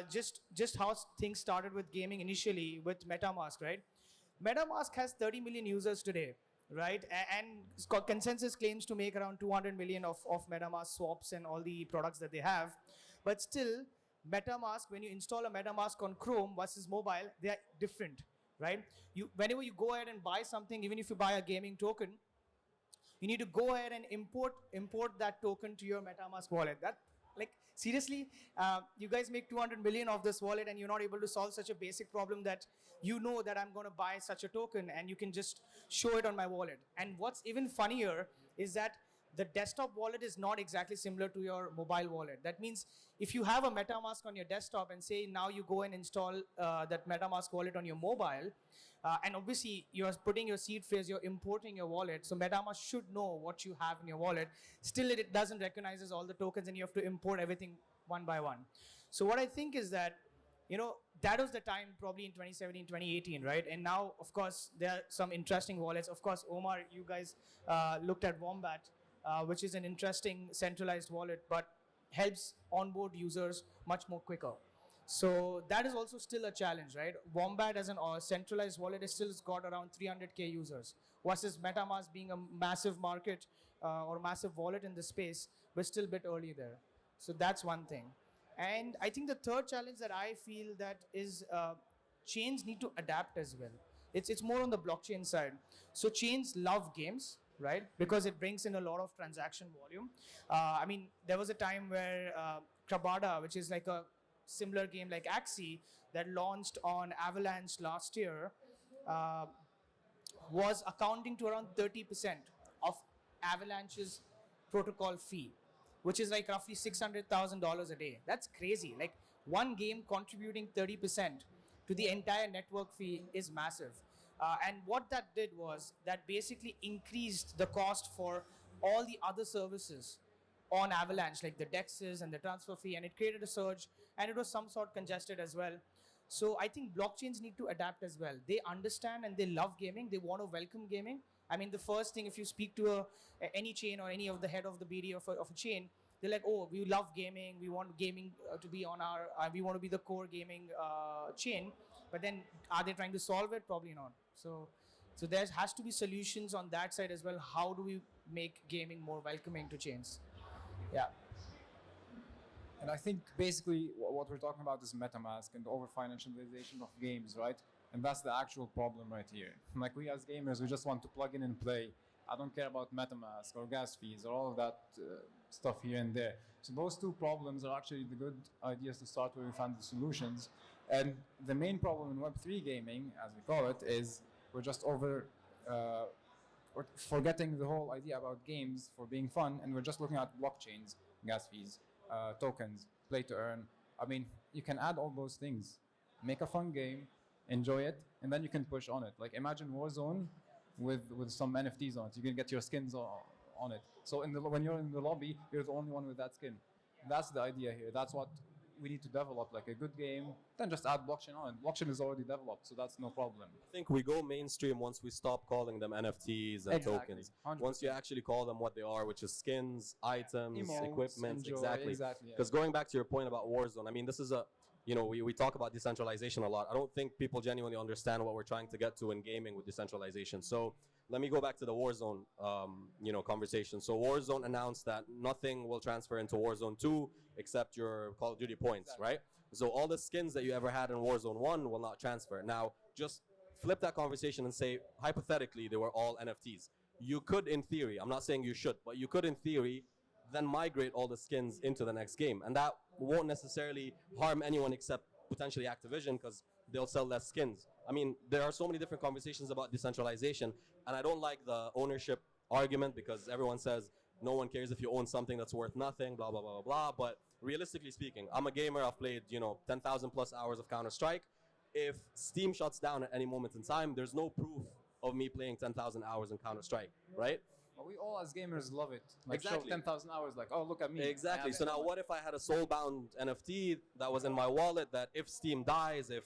Just how things started with gaming initially with MetaMask, right? MetaMask has 30 million users today, right? And consensus claims to make around 200 million of MetaMask swaps and all the products that they have. But still, MetaMask, when you install a MetaMask on Chrome versus mobile, they are different, right? Whenever you go ahead and buy something, even if you buy a gaming token, you need to go ahead and import that token to your MetaMask wallet. Seriously, you guys make 200 million of this wallet and you're not able to solve such a basic problem that you know that I'm going to buy such a token and you can just show it on my wallet. And what's even funnier is that the desktop wallet is not exactly similar to your mobile wallet. That means if you have a MetaMask on your desktop and say now you go and install that MetaMask wallet on your mobile, and obviously you're putting your seed phrase, you're importing your wallet, so MetaMask should know what you have in your wallet. Still, it doesn't recognize all the tokens and you have to import everything one by one. So what I think is that, that was the time probably in 2017, 2018, right? And now, of course, there are some interesting wallets. Of course, Omar, you guys looked at Wombat, which is an interesting centralized wallet, but helps onboard users much more quicker. So that is also still a challenge, right? Wombat as a centralized wallet is still got around 300K users, versus MetaMask being a massive market or massive wallet in the space, but still a bit early there. So that's one thing. And I think the third challenge that I feel that is chains need to adapt as well. It's more on the blockchain side. So chains love games, right? Because it brings in a lot of transaction volume. I mean, there was a time where Krabada, which is like a similar game like Axie that launched on Avalanche last year, was accounting to around 30% of Avalanche's protocol fee, which is like roughly $600,000 a day. That's crazy. Like one game contributing 30% to the entire network fee is massive. And what that did was that basically increased the cost for all the other services on Avalanche, like the DEXs and the transfer fee, and it created a surge, and it was some sort congested as well. So I think blockchains need to adapt as well. They understand and they love gaming. They want to welcome gaming. I mean, the first thing, if you speak to any chain or any of the head of the BD of a chain, they're like, oh, we love gaming. We want gaming to be on our, we want to be the core gaming chain. But then are they trying to solve it? Probably not. So So there has to be solutions on that side as well. How do we make gaming more welcoming to chains? Yeah. And I think basically what we're talking about is MetaMask and the over financialization of games, right? And that's the actual problem right here. Like we as gamers, we just want to plug in and play. I don't care about MetaMask or gas fees or all of that stuff here and there. So those two problems are actually the good ideas to start where we find the solutions. And the main problem in Web3 gaming, as we call it, is we're just or forgetting the whole idea about games for being fun, and we're just looking at blockchains, gas fees, tokens, play to earn. I mean, you can add all those things, make a fun game, enjoy it, and then you can push on it. Like imagine Warzone with some NFTs on it. You can get your skins on it. So when you're in the lobby, you're the only one with that skin. That's the idea here. That's what we need to develop, like a good game, then just add blockchain on. Blockchain is already developed, so that's no problem. I think we go mainstream once we stop calling them NFTs and Exactly, tokens. 100%. Once you actually call them what they are, which is skins, items, Emotes, equipment, enjoy, exactly. yeah. Because going back to your point about Warzone, I mean, this is we talk about decentralization a lot. I don't think people genuinely understand what we're trying to get to in gaming with decentralization. So let me go back to the Warzone, conversation. So Warzone announced that nothing will transfer into Warzone 2 except your Call of Duty points, right? So all the skins that you ever had in Warzone 1 will not transfer. Now, just flip that conversation and say, hypothetically, they were all NFTs. You could, in theory, I'm not saying you should, but you could, in theory, then migrate all the skins into the next game. And that won't necessarily harm anyone except potentially Activision, because they'll sell less skins. I mean, there are so many different conversations about decentralization, and I don't like the ownership argument because everyone says no one cares if you own something that's worth nothing, blah, blah, blah, blah, blah. But realistically speaking, I'm a gamer. I've played, 10,000 plus hours of Counter-Strike. If Steam shuts down at any moment in time, there's no proof of me playing 10,000 hours in Counter-Strike, right? But we all as gamers love it. Like Exactly. show 10,000 hours, like, oh, look at me. Exactly. So now what if I had a soulbound NFT that was in my wallet that if Steam dies, if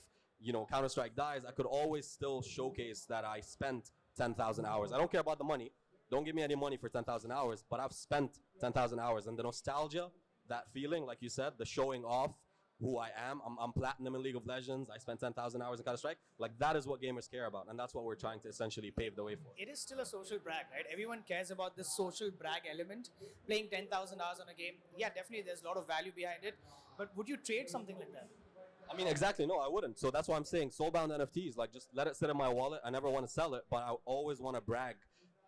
Counter-Strike dies, I could always still showcase that I spent 10,000 hours. I don't care about the money. Don't give me any money for 10,000 hours, but I've spent 10,000 hours. And the nostalgia, that feeling, like you said, the showing off who I am. I'm platinum in League of Legends. I spent 10,000 hours in Counter-Strike. Like, that is what gamers care about. And that's what we're trying to essentially pave the way for. It is still a social brag, right? Everyone cares about the social brag element. Playing 10,000 hours on a game, yeah, definitely there's a lot of value behind it. But would you trade something like that? I mean, exactly. No, I wouldn't. So that's why I'm saying soulbound NFTs, like just let it sit in my wallet. I never want to sell it, but I always want to brag,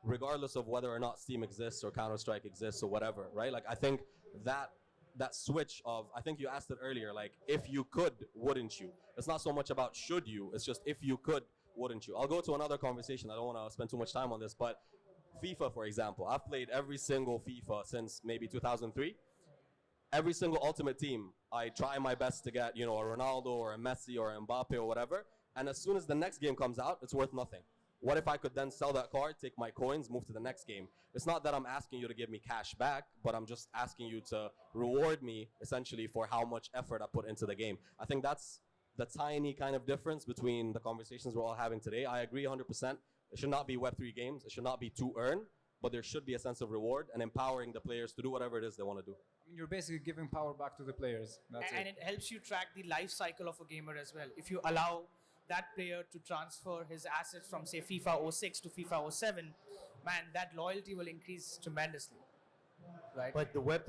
regardless of whether or not Steam exists or Counter-Strike exists or whatever, right? Like, I think that switch of, I think you asked it earlier, like, if you could, wouldn't you? It's not so much about should you, it's just if you could, wouldn't you? I'll go to another conversation. I don't want to spend too much time on this, but FIFA, for example, I've played every single FIFA since maybe 2003. Every single Ultimate Team, I try my best to get, a Ronaldo or a Messi or a Mbappe or whatever. And as soon as the next game comes out, it's worth nothing. What if I could then sell that card, take my coins, move to the next game? It's not that I'm asking you to give me cash back, but I'm just asking you to reward me essentially for how much effort I put into the game. I think that's the tiny kind of difference between the conversations we're all having today. I agree 100%. It should not be Web3 games. It should not be to earn, but there should be a sense of reward and empowering the players to do whatever it is they want to do. I mean, you're basically giving power back to the players. That's And it helps you track the life cycle of a gamer as well. If you allow that player to transfer his assets from, say, FIFA 06 to FIFA 07, man, that loyalty will increase tremendously. Right? But the Web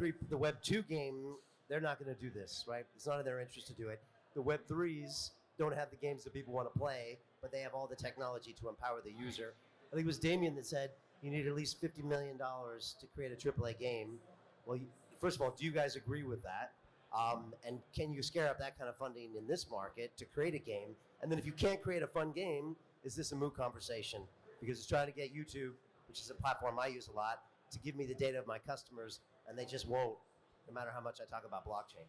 2 game, they're not going to do this, right? It's not in their interest to do it. The Web 3s don't have the games that people want to play, but they have all the technology to empower the user. I think it was Damien that said you need at least $50 million to create a AAA game. Well, first of all, do you guys agree with that? And can you scare up that kind of funding in this market to create a game? And then if you can't create a fun game, is this a moot conversation? Because it's trying to get YouTube, which is a platform I use a lot, to give me the data of my customers, and they just won't, no matter how much I talk about blockchain.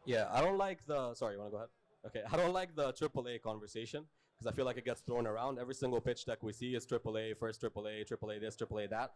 Yeah, I don't like sorry, you want to go ahead? Okay, I don't like the AAA conversation because I feel like it gets thrown around. Every single pitch deck we see is AAA, first AAA, AAA this, AAA that.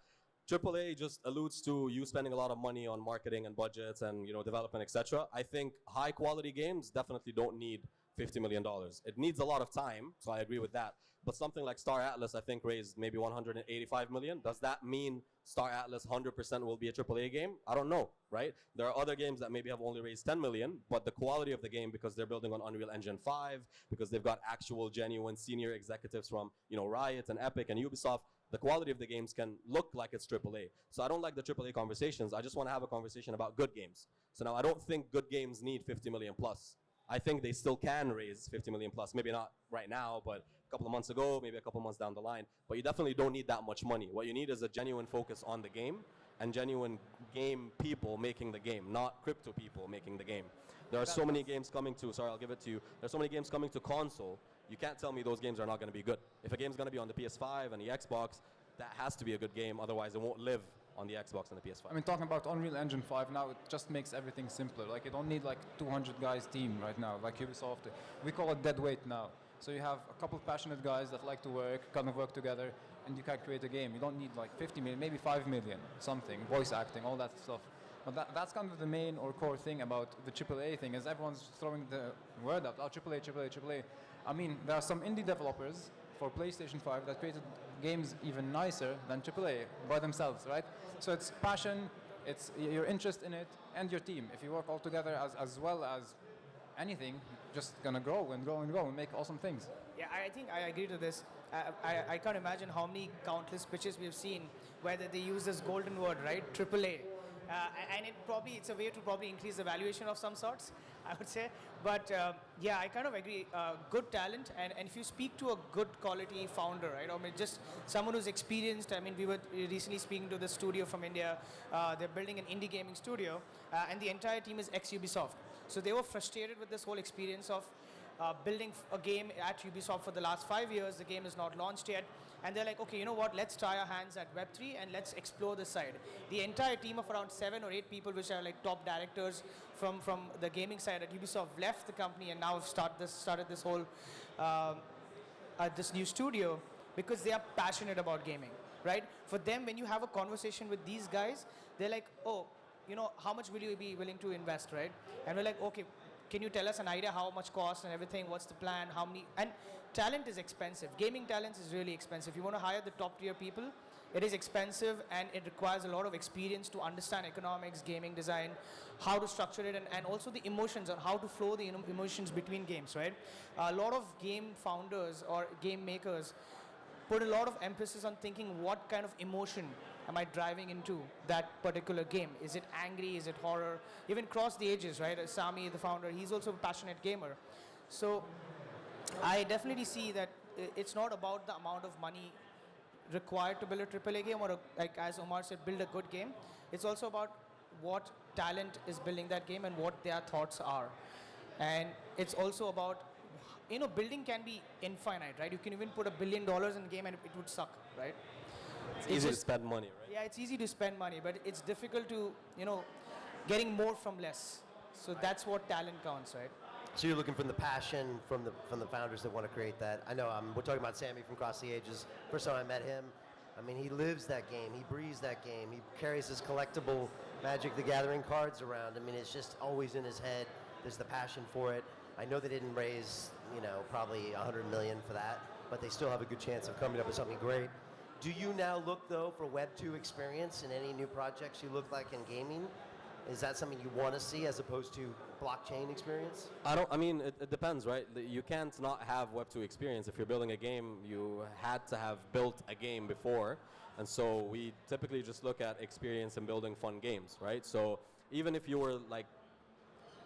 AAA just alludes to you spending a lot of money on marketing and budgets and development, etc. I think high quality games definitely don't need $50 million. It needs a lot of time, so I agree with that. But something like Star Atlas, I think, raised maybe 185 million. Does that mean Star Atlas 100% will be a AAA game? I don't know, right? There are other games that maybe have only raised 10 million, but the quality of the game, because they're building on Unreal Engine 5, because they've got actual, genuine senior executives from, Riot and Epic and Ubisoft, the quality of the games can look like it's AAA. So I don't like the AAA conversations. I just want to have a conversation about good games. So now I don't think good games need 50 million plus. I think they still can raise 50 million plus. Maybe not right now, but a couple of months ago, maybe a couple of months down the line. But you definitely don't need that much money. What you need is a genuine focus on the game and genuine game people making the game, not crypto people making the game. There are so many games coming to, sorry, I'll give it to you. There's so many games coming to console. You can't tell me those games are not going to be good. If a game's going to be on the PS5 and the Xbox, that has to be a good game. Otherwise, it won't live on the Xbox and the PS5. I mean, talking about Unreal Engine 5 now, it just makes everything simpler. Like, you don't need like 200 guys team right now, like Ubisoft. We call it dead weight now. So you have a couple of passionate guys that like to kind of work together, and you can create a game. You don't need like 50 million, maybe 5 million, something, voice acting, all that stuff. But that's kind of the main or core thing about the AAA thing, is everyone's throwing the word out, oh, AAA, AAA, AAA. I mean, there are some indie developers for PlayStation 5 that created games even nicer than AAA by themselves, right? So it's passion, it's your interest in it, and your team. If you work all together as well as anything, just gonna grow and grow and grow and make awesome things. Yeah, I think I agree to this. I can't imagine how many countless pitches we've seen where they use this golden word, right? AAA. And it's a way to probably increase the valuation of some sorts, I would say. But yeah, I kind of agree. Good talent, and if you speak to a good quality founder, right? I mean, just someone who's experienced. I mean, we were recently speaking to the studio from India. They're building an indie gaming studio, and the entire team is ex-Ubisoft. So they were frustrated with this whole experience of building a game at Ubisoft for the last 5 years. The game is not launched yet. And they're like, okay, you know what, let's try our hands at Web3 and let's explore this side. The entire team of around 7 or 8 people, which are like top directors from the gaming side at Ubisoft, left the company and now have started this whole, this new studio because they are passionate about gaming, right? For them, when you have a conversation with these guys, they're like, oh, you know, how much will you be willing to invest, right? And we're like, okay, can you tell us an idea how much cost and everything? What's the plan? How many? And talent is expensive. Gaming talent is really expensive. You want to hire the top tier people, it is expensive and it requires a lot of experience to understand economics, gaming design, how to structure it, and also the emotions on how to flow the emotions between games, right? A lot of game founders or game makers put a lot of emphasis on thinking what kind of emotion am I driving into that particular game? Is it angry? Is it horror? Even cross the ages, right? Sami, the founder, he's also a passionate gamer. So I definitely see that it's not about the amount of money required to build a AAA game or, like as Omar said, build a good game. It's also about what talent is building that game and what their thoughts are. And it's also about, you know, building can be infinite, right? You can even put $1 billion in a game and it would suck, right? It's easy to spend money, right? Yeah, it's easy to spend money, but it's difficult to, you know, getting more from less. So that's what talent counts, right? So you're looking for the passion from the founders that want to create that. I know we're talking about Sammy from Cross the Ages. First time I met him, I mean, he lives that game. He breathes that game. He carries his collectible Magic the Gathering cards around. I mean, it's just always in his head. There's the passion for it. I know they didn't raise, you know, probably 100 million for that, but they still have a good chance of coming up with something great. Do you now look, though, for Web 2 experience in any new projects you look like in gaming? Is that something you want to see as opposed to blockchain experience? I mean, it depends, right? You can't not have Web 2 experience. If you're building a game, you had to have built a game before. And so we typically just look at experience in building fun games, right? So even if you were like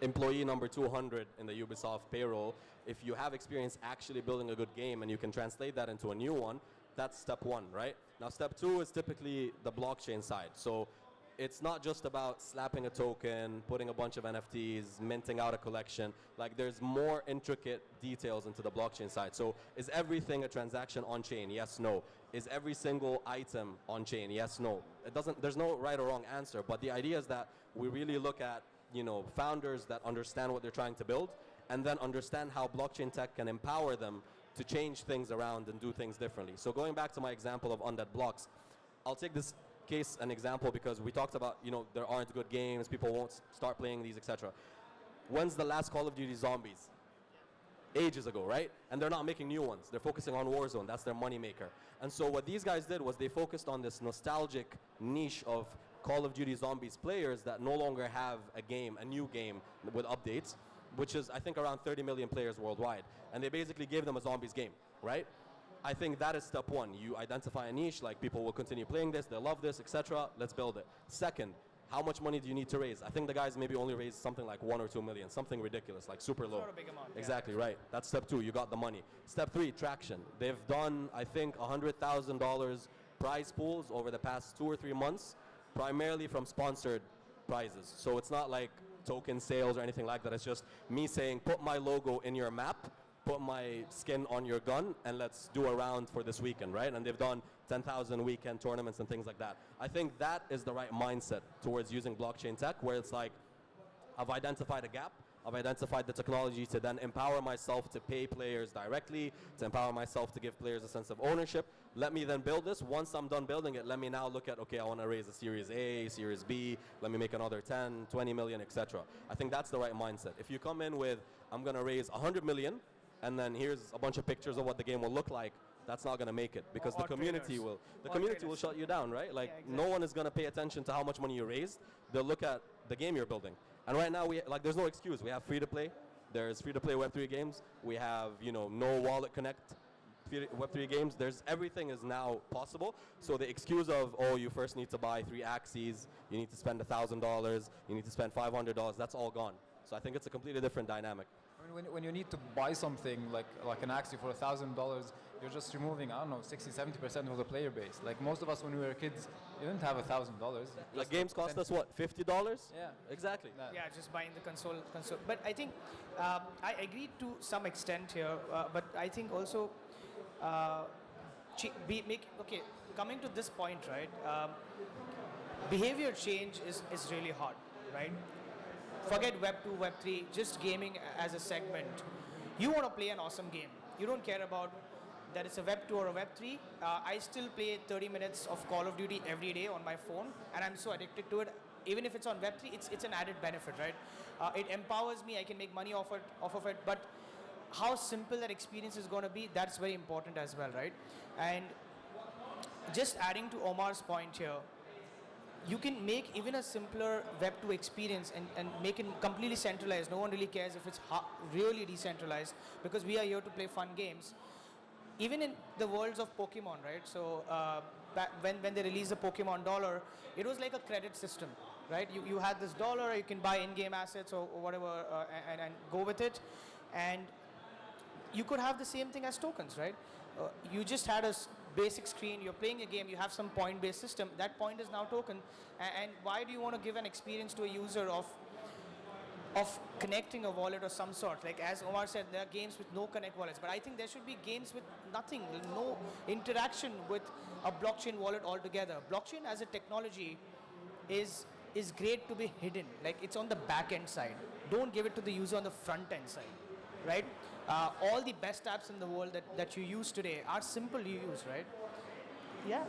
employee number 200 in the Ubisoft payroll, if you have experience actually building a good game and you can translate that into a new one, that's step one, right? Now, step two is typically the blockchain side. So it's not just about slapping a token, putting a bunch of NFTs, minting out a collection. Like, there's more intricate details into the blockchain side. So is everything a transaction on chain? Yes, no. Is every single item on chain? Yes, no. There's no right or wrong answer, but the idea is that we really look at, you know, founders that understand what they're trying to build and then understand how blockchain tech can empower them to change things around and do things differently. So going back to my example of Undead Blocks, I'll take this case an example because we talked about, you know, there aren't good games, people won't start playing these, etc. When's the last Call of Duty Zombies? ages ago, right? And they're not making new ones. They're focusing on Warzone. That's their money maker. And so what these guys did was they focused on this nostalgic niche of Call of Duty Zombies players that no longer have a new game with updates, which is I think around 30 million players worldwide. And they basically gave them a Zombies game, right? I think that is step one. You identify a niche, like people will continue playing this, they love this, etc. Let's build it. Second, how much money do you need to raise? I think the guys maybe only raised something like 1 or 2 million, something ridiculous, like super low. Not a big amount. yeah. Exactly right. That's step two. You got the money. Step three, traction. They've done, I think, $100,000 prize pools over the past 2 or 3 months, primarily from sponsored prizes. So it's not like token sales or anything like that. It's just me saying, put my logo in your map, put my skin on your gun, and let's do a round for this weekend, right? And they've done 10,000 weekend tournaments and things like that. I think that is the right mindset towards using blockchain tech, where it's like, I've identified a gap, I've identified the technology to then empower myself to pay players directly, to empower myself to give players a sense of ownership. Let me then build this. Once I'm done building it, let me now look at, okay, I want to raise a Series A, Series B, let me make another 10, 20 million, etc. I think that's the right mindset. If you come in with, I'm going to raise 100 million, and then here's a bunch of pictures of what the game will look like, that's not going to make it, because the Or community trailers. will the Or community will trailers. shut you down, right? Like Yeah, no one is going to pay attention to how much money you raised. They'll look at the game you're building. And right now there's no excuse. We have free to play. There's free to play Web3 games. We have, no wallet connect Web3 games. Everything is now possible. So the excuse of, oh, you first need to buy 3 axes, you need to spend $1,000, you need to spend $500, that's all gone. So I think it's a completely different dynamic. I mean, when you need to buy something like an Axie for $1,000, you're just removing, I don't know, 60-70% of the player base. Like most of us when we were kids, you didn't have $1,000. Like games cost us what, $50? Yeah. Exactly. That. Yeah, just buying the console. But I think I agree to some extent here. But I think also, coming to this point, right? Behavior change is really hard, right? Forget Web 2, Web 3, just gaming as a segment. You want to play an awesome game. You don't care about that it's a Web 2 or a Web 3. I still play 30 minutes of Call of Duty every day on my phone, and I'm so addicted to it. Even if it's on Web 3, it's an added benefit, right? It empowers me. I can make money off of it. But how simple that experience is going to be, that's very important as well, right? And just adding to Omar's point here, you can make even a simpler Web 2 experience and make it completely centralized. No one really cares if it's really decentralized, because we are here to play fun games. Even in the worlds of Pokemon, right? So when they released the Pokemon dollar, it was like a credit system, right? You had this dollar, you can buy in-game assets or whatever and go with it. And you could have the same thing as tokens, right? You just had a basic screen, you're playing a game, you have some point-based system, that point is now token. And why do you want to give an experience to a user of connecting a wallet of some sort? Like as Omar said, there are games with no connect wallets, but I think there should be games with nothing, no interaction with a blockchain wallet altogether. Blockchain as a technology is great to be hidden, like it's on the back end side. Don't give it to the user on the front end side, right? All the best apps in the world that you use today are simple to use, right? Yeah,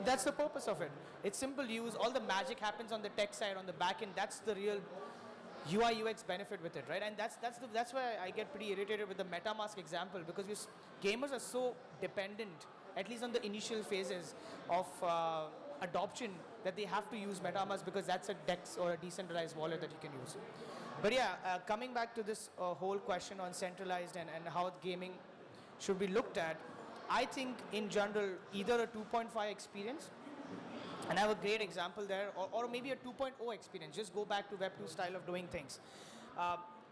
that's the purpose of it. It's simple to use. All the magic happens on the tech side, on the back end. That's the real UI UX benefit with it, right? And that's why I get pretty irritated with the MetaMask example, because gamers are so dependent, at least on the initial phases of adoption, that they have to use MetaMask because that's a DEX or a decentralized wallet that you can use. But yeah, coming back to this whole question on centralized and how gaming should be looked at, I think in general, either a 2.5 experience, and I have a great example there, or maybe a 2.0 experience. Just go back to Web 2 style of doing things.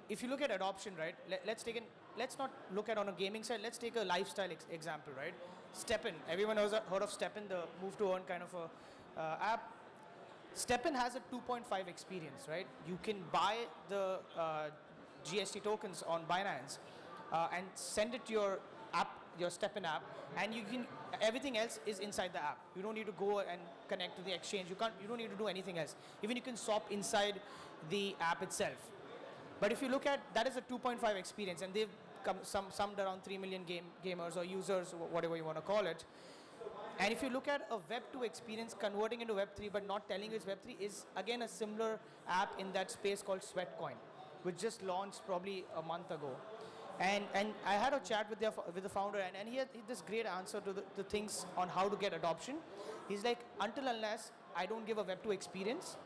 If you look at adoption, right, let's not look at on a gaming side, let's take a lifestyle example, right? STEPN, everyone has heard of STEPN, the move to earn kind of a app. STEPN has a 2.5 experience, right? You can buy the GST tokens on Binance and send it to your app, your STEPN app, and everything else is inside the app. You don't need to go and connect to the exchange. You don't need to do anything else. Even you can swap inside the app itself. But if you look at, that is a 2.5 experience, and they've summed around 3 million gamers or users, whatever you want to call it. And if you look at a Web 2 experience converting into Web 3 but not telling you it's Web 3 is again a similar app in that space called Sweatcoin, which just launched probably a month ago. And I had a chat with the founder, and he had this great answer to the things on how to get adoption. He's like, until unless I don't give a Web 2 experience,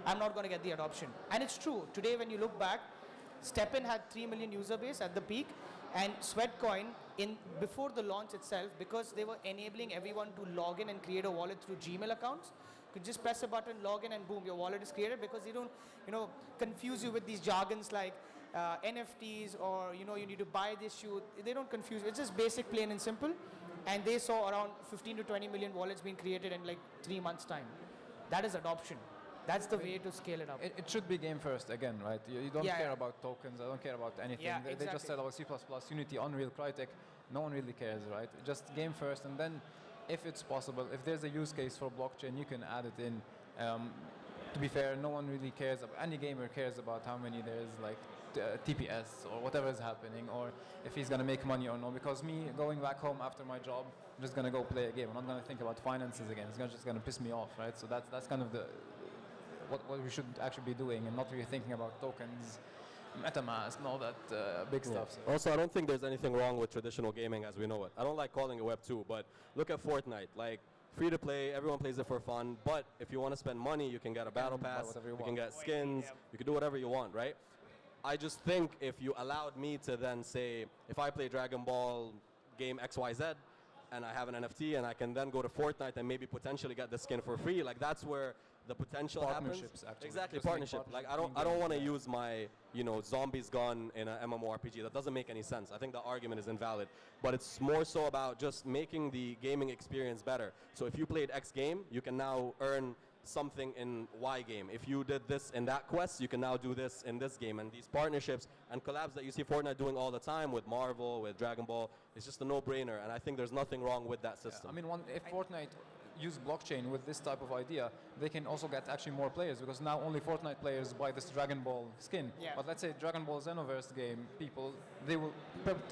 I'm not going to get the adoption. And it's true. Today, when you look back, STEPN had 3 million user base at the peak, and Sweatcoin before the launch itself, because they were enabling everyone to log in and create a wallet through Gmail accounts. You could just press a button, log in, and boom, your wallet is created, because they don't, confuse you with these jargons like NFTs or you need to buy this shoe. They don't confuse. It's just basic, plain and simple. And they saw around 15 to 20 million wallets being created in like 3 months' time. That is adoption. That's the way to scale it up. It should be game first again, right? You don't Yeah, care yeah. about tokens. I don't care about anything. Yeah, They just exactly. said about C++, Unity, Unreal, Crytek. No one really cares, right? Just game first, and then if it's possible, if there's a use case for blockchain, you can add it in. To be fair, no one really cares. Any gamer cares about how many there's like TPS or whatever is happening, or if he's gonna make money or no. Because me going back home after my job, I'm just gonna go play a game. I'm not gonna think about finances again. It's just gonna piss me off, right? So that's kind of what we should actually be doing, and not really thinking about tokens, MetaMask, and all that big stuff. So. Also, I don't think there's anything wrong with traditional gaming as we know it. I don't like calling it Web 2, but look at Fortnite. Like, free to play, everyone plays it for fun, but if you want to spend money, you can get a battle buy pass, whatever you you can want. get skins, you can do whatever you want, right? I just think if you allowed me to then say, if I play Dragon Ball game XYZ, and I have an NFT, and I can then go to Fortnite and maybe potentially get the skin for free, like that's where the potential happens. Partnerships, actually. Exactly, Just make partnership. Like partnerships I don't want to between use my zombies gun in a MMORPG. That doesn't make any sense. I think the argument is invalid. But it's more so about just making the gaming experience better. So if you played X game, you can now earn something in Y game. If you did this in that quest, you can now do this in this game. And these partnerships and collabs that you see Fortnite doing all the time with Marvel, with Dragon Ball, it's just a no-brainer. And I think there's nothing wrong with that system. I mean, if Fortnite use blockchain with this type of idea, they can also get actually more players, because now only Fortnite players buy this Dragon Ball skin. Yeah. But let's say Dragon Ball Xenoverse game people, they will,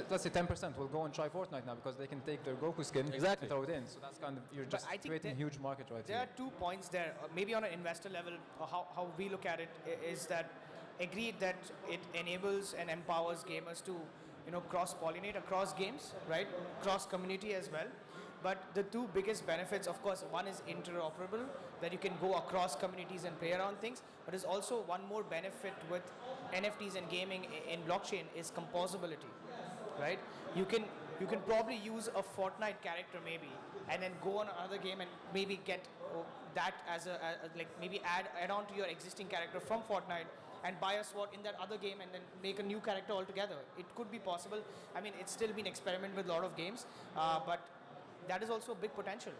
let's say 10% will go and try Fortnite now, because they can take their Goku skin Exactly. and throw it in. So that's kind of, you're just I think creating a huge market right There here. are 2 points there. Maybe on an investor level, how we look at it is that agreed that it enables and empowers gamers to cross-pollinate across games, right? Cross community as well. But the 2 biggest benefits, of course, one is interoperable, that you can go across communities and play around things. But there's also one more benefit with NFTs and gaming in blockchain is composability, right? You can probably use a Fortnite character maybe, and then go on another game and maybe get that as like maybe add on to your existing character from Fortnite, and buy a SWAT in that other game and then make a new character altogether. It could be possible. I mean, it's still been experimented with a lot of games, but that is also a big potential.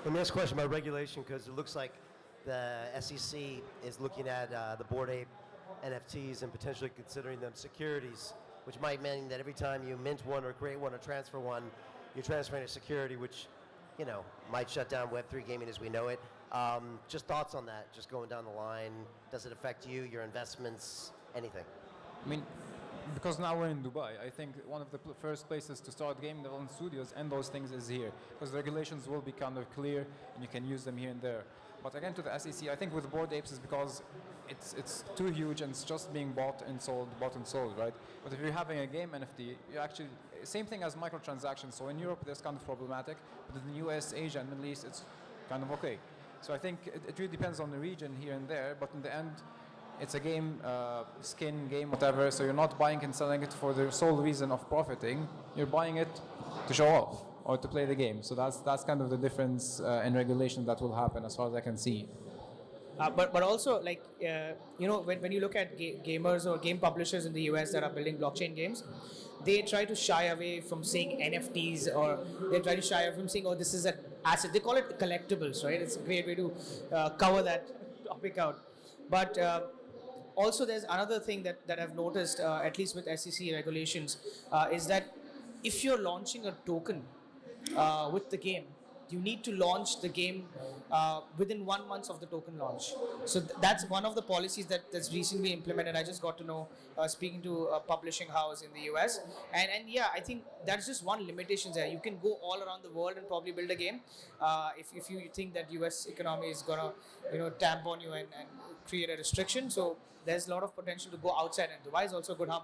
Let me ask a question about regulation, because it looks like the SEC is looking at the Bored Ape NFTs and potentially considering them securities, which might mean that every time you mint one or create one or transfer one, you're transferring a security, which might shut down Web3 gaming as we know it. Just thoughts on that, just going down the line. Does it affect you, your investments, anything? I mean, because now we're in Dubai, I think one of the first places to start game development studios and those things is here, because the regulations will be kind of clear and you can use them here and there. But again, to the SEC, I think with Bored Apes is because it's too huge and it's just being bought and sold, right? But if you're having a game NFT, you actually, same thing as microtransactions. So in Europe, that's kind of problematic, but in the US, Asia, and Middle East, it's kind of okay. So I think it really depends on the region here and there, but in the end, it's a game, skin, game, whatever, so you're not buying and selling it for the sole reason of profiting. You're buying it to show off or to play the game. So that's kind of the difference in regulation that will happen as far as I can see. But also, like, when you look at gamers or game publishers in the US that are building blockchain games, they try to shy away from saying NFTs, or they try to shy away from saying, oh, this is an asset. They call it collectibles, right? It's a great way to cover that topic out. But also, there's another thing that I've noticed, at least with SEC regulations, is that if you're launching a token with the game, you need to launch the game within 1 month of the token launch. So that's one of the policies that's recently implemented. I just got to know speaking to a publishing house in the US, and yeah, I think that's just one limitation there. You can go all around the world and probably build a game. If you think that US economy is gonna tamp on you and create a restriction, so there's a lot of potential to go outside, and Dubai is also a good hub.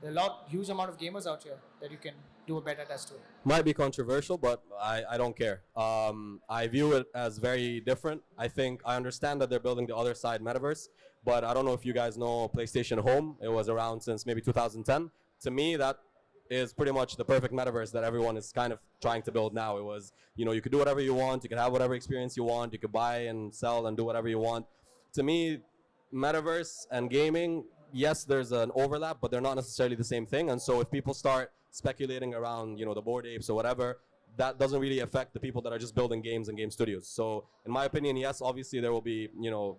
There are huge amount of gamers out here that you can do a beta test with. Might be controversial, but I don't care. I view it as very different. I understand that they're building the other side metaverse, but I don't know if you guys know PlayStation Home. It was around since maybe 2010. To me, that is pretty much the perfect metaverse that everyone is kind of trying to build now. It was, you could do whatever you want, you could have whatever experience you want, you could buy and sell and do whatever you want. To me, metaverse and gaming, yes, there's an overlap, but they're not necessarily the same thing. And so if people start speculating around, the Bored Apes or whatever, that doesn't really affect the people that are just building games and game studios. So in my opinion, yes, obviously there will be,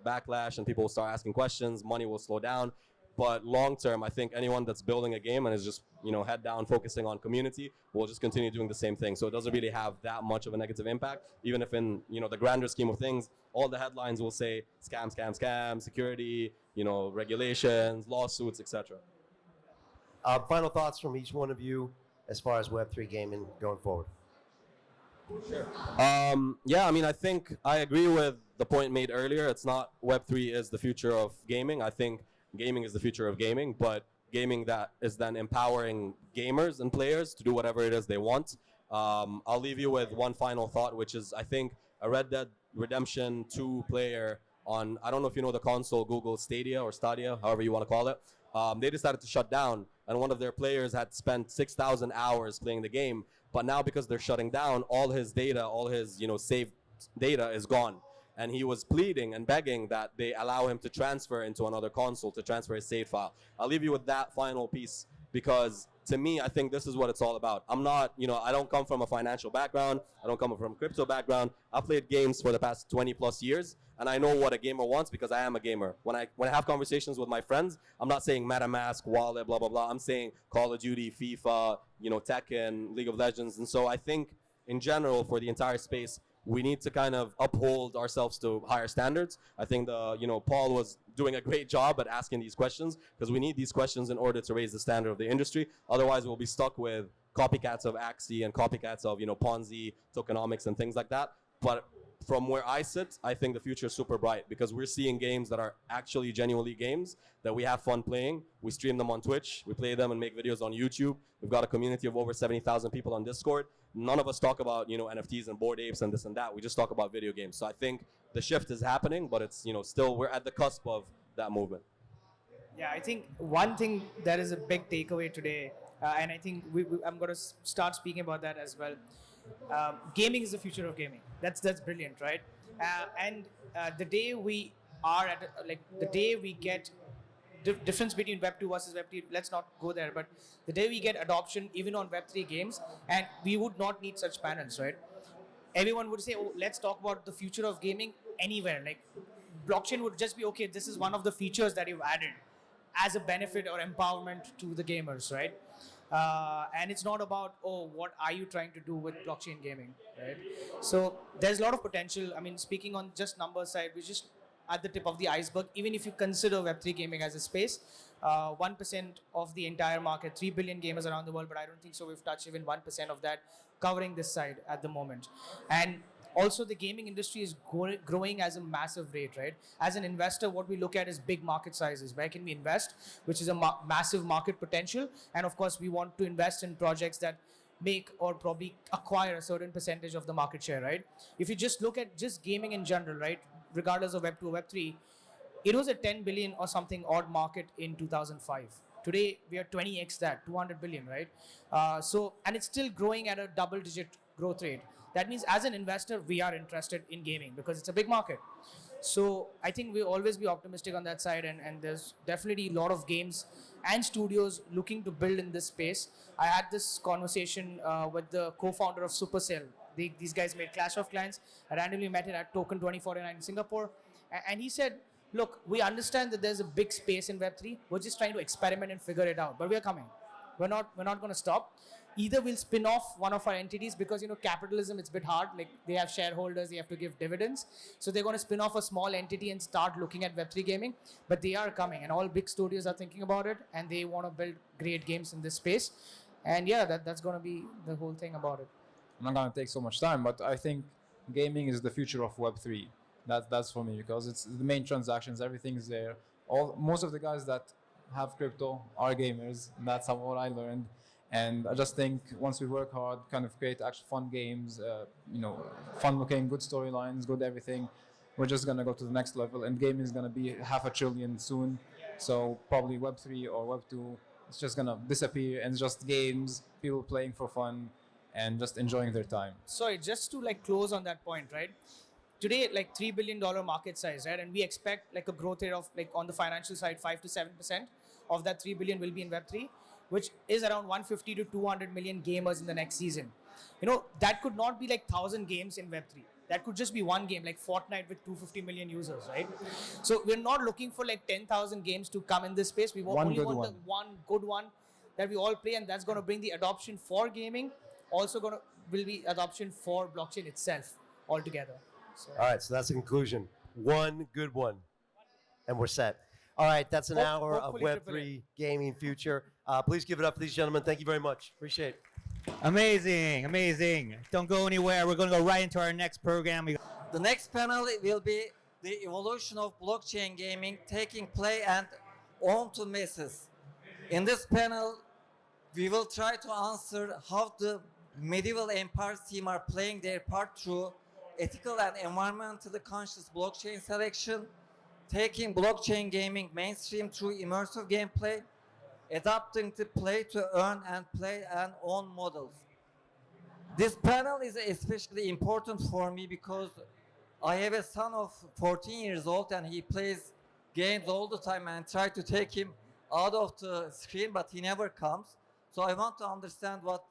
backlash and people will start asking questions, money will slow down. But long term, I think anyone that's building a game and is just, head down focusing on community will just continue doing the same thing. So it doesn't really have that much of a negative impact, even if in, the grander scheme of things, all the headlines will say scam, scam, scam, security, regulations, lawsuits, etc. Final thoughts from each one of you as far as Web3 gaming going forward. Yeah, I think I agree with the point made earlier. It's not Web3 is the future of gaming. I think gaming is the future of gaming, but gaming that is then empowering gamers and players to do whatever it is they want. I'll leave you with one final thought, which is I think a Red Dead Redemption 2 player on, I don't know if you know the console, Google Stadia or Stadia, however you want to call it. They decided to shut down, and one of their players had spent 6,000 hours playing the game, but now because they're shutting down, all his data, all his saved data is gone. And he was pleading and begging that they allow him to transfer into another console, to transfer his save file. I'll leave you with that final piece because to me, I think this is what it's all about. I'm not, I don't come from a financial background. I don't come from a crypto background. I've played games for the past 20 plus years, and I know what a gamer wants because I am a gamer. When I have conversations with my friends, I'm not saying MetaMask, Wallet, blah, blah, blah. I'm saying Call of Duty, FIFA, Tekken, League of Legends. And so I think in general for the entire space, we need to kind of uphold ourselves to higher standards. I think Paul was doing a great job at asking these questions because we need these questions in order to raise the standard of the industry. Otherwise, we'll be stuck with copycats of Axie and copycats of Ponzi, tokenomics, and things like that. But from where I sit, I think the future is super bright because we're seeing games that are actually genuinely games that we have fun playing. We stream them on Twitch, we play them and make videos on YouTube. We've got a community of over 70,000 people on Discord. None of us talk about NFTs and Bored Apes and this and that. We just talk about video games. So I think the shift is happening, but it's still we're at the cusp of that movement. Yeah, I think one thing that is a big takeaway today, and I think I'm going to start speaking about that as well. Gaming is the future of gaming. That's brilliant, right? And the day we are at the day we get difference between Web 2 versus Web 3, let's not go there, but the day we get adoption even on Web 3 games, and we would not need such panels, right? Everyone would say, oh, let's talk about the future of gaming anywhere. Like blockchain would just be, okay, this is one of the features that you've added as a benefit or empowerment to the gamers, right? And it's not about, oh, what are you trying to do with blockchain gaming, right? So there's a lot of potential. Speaking on just numbers side, we're just at the tip of the iceberg. Even if you consider Web3 gaming as a space, 1% of the entire market, 3 billion gamers around the world, but I don't think so we've touched even 1% of that covering this side at the moment. And also the gaming industry is growing as a massive rate, right? As an investor, what we look at is big market sizes. Where can we invest, which is a massive market potential. And of course, we want to invest in projects that make or probably acquire a certain percentage of the market share, right? If you just look at just gaming in general, right? Regardless of Web 2 or Web 3, it was a 10 billion or something odd market in 2005. Today, we are 20x that, 200 billion, right? And it's still growing at a double-digit growth rate. That means as an investor, we are interested in gaming because it's a big market. So I think we'll always be optimistic on that side, and there's definitely a lot of games and studios looking to build in this space. I had this conversation with the co-founder of Supercell. These guys made Clash of Clans. I randomly met him at Token 2049 in Singapore. And he said, look, we understand that there's a big space in Web3. We're just trying to experiment and figure it out. But we're coming. We're not going to stop. Either we'll spin off one of our entities because, capitalism, it's a bit hard. Like they have shareholders, they have to give dividends. So they're going to spin off a small entity and start looking at Web3 gaming. But they are coming, and all big studios are thinking about it, and they want to build great games in this space. And yeah, that's going to be the whole thing about it. I'm not going to take so much time, but I think gaming is the future of Web3. That's for me because it's the main transactions, everything's there. Most of the guys that have crypto are gamers. And that's what I learned. And I just think once we work hard, kind of create actual fun games, fun looking, good storylines, good everything, we're just gonna go to the next level. And gaming is gonna be $500 billion soon. So probably Web3 or Web2, it's just gonna disappear and it's just games, people playing for fun and just enjoying their time. Sorry, just to like close on that point, right? Today, like $3 billion market size, right? And we expect like a growth rate of like on the financial side, 5 to 7% of that 3 billion will be in Web3, which is around 150 to 200 million gamers in the next season. That could not be like 1,000 games in Web3. That could just be one game, like Fortnite with 250 million users, right? So we're not looking for like 10,000 games to come in this space. We One only good want one. the one good one that we all play, and that's going to bring the adoption for gaming. Also will be adoption for blockchain itself altogether. So. All right, so that's the conclusion. One good one, and we're set. All right, that's an hour of hopefully triple Web3 gaming future. Please give it up for these gentlemen. Thank you very much. Appreciate it. Amazing, amazing. Don't go anywhere. We're going to go right into our next program. The next panel will be the evolution of blockchain gaming taking play and on to masses. In this panel, we will try to answer how the medieval empires team are playing their part through ethical and environmentally conscious blockchain selection, taking blockchain gaming mainstream through immersive gameplay, adapting the play to earn and play and own models. This panel is especially important for me because I have a son of 14 years old and he plays games all the time and try to take him out of the screen, but he never comes. So I want to understand what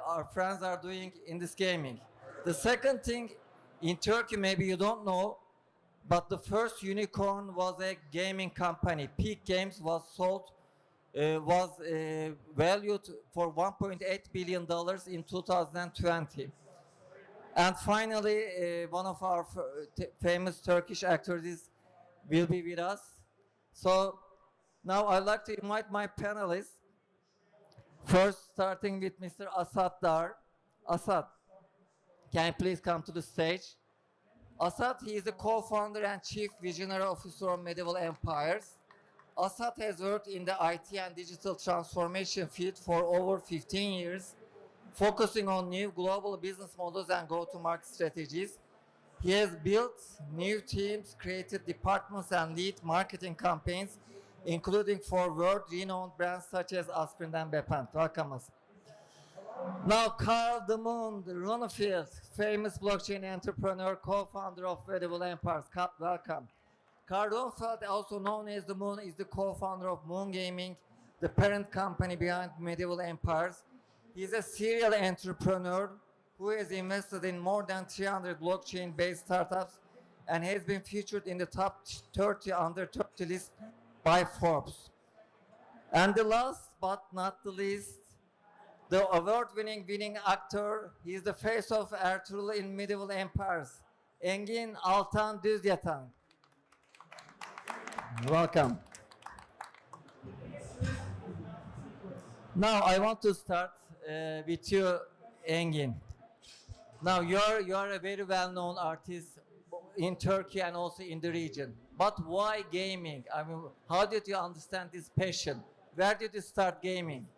our friends are doing in this gaming. The second thing, in Turkey, maybe you don't know, but the first unicorn was a gaming company. Peak Games was valued for $1.8 billion in 2020. And finally, one of our famous Turkish actors will be with us. So now I'd like to invite my panelists. First, starting with Mr. Asad Dar. Asad, can you please come to the stage? Asad, he is the co-founder and chief visionary officer of Medieval Empires. Asad has worked in the IT and digital transformation field for over 15 years, focusing on new global business models and go-to-market strategies. He has built new teams, created departments, and lead marketing campaigns, including for world-renowned brands such as Aspirin and Bepant. Welcome, Asad. Now, Carl Demund Runefield, famous blockchain entrepreneur, co-founder of Medieval Empires. Welcome. Carl Runefield, also known as the Moon, is the co-founder of Moon Gaming, the parent company behind Medieval Empires. He's a serial entrepreneur who has invested in more than 300 blockchain-based startups and has been featured in the top 30 under 30 list by Forbes. And the last but not the least, the award-winning actor, he is the face of Ertuğrul in Medieval Empires, Engin Altan Düzyatan. Welcome. Now I want to start with you, Engin. Now you are a very well-known artist in Turkey and also in the region. But why gaming? I mean, how did you understand this passion? Where did you start gaming?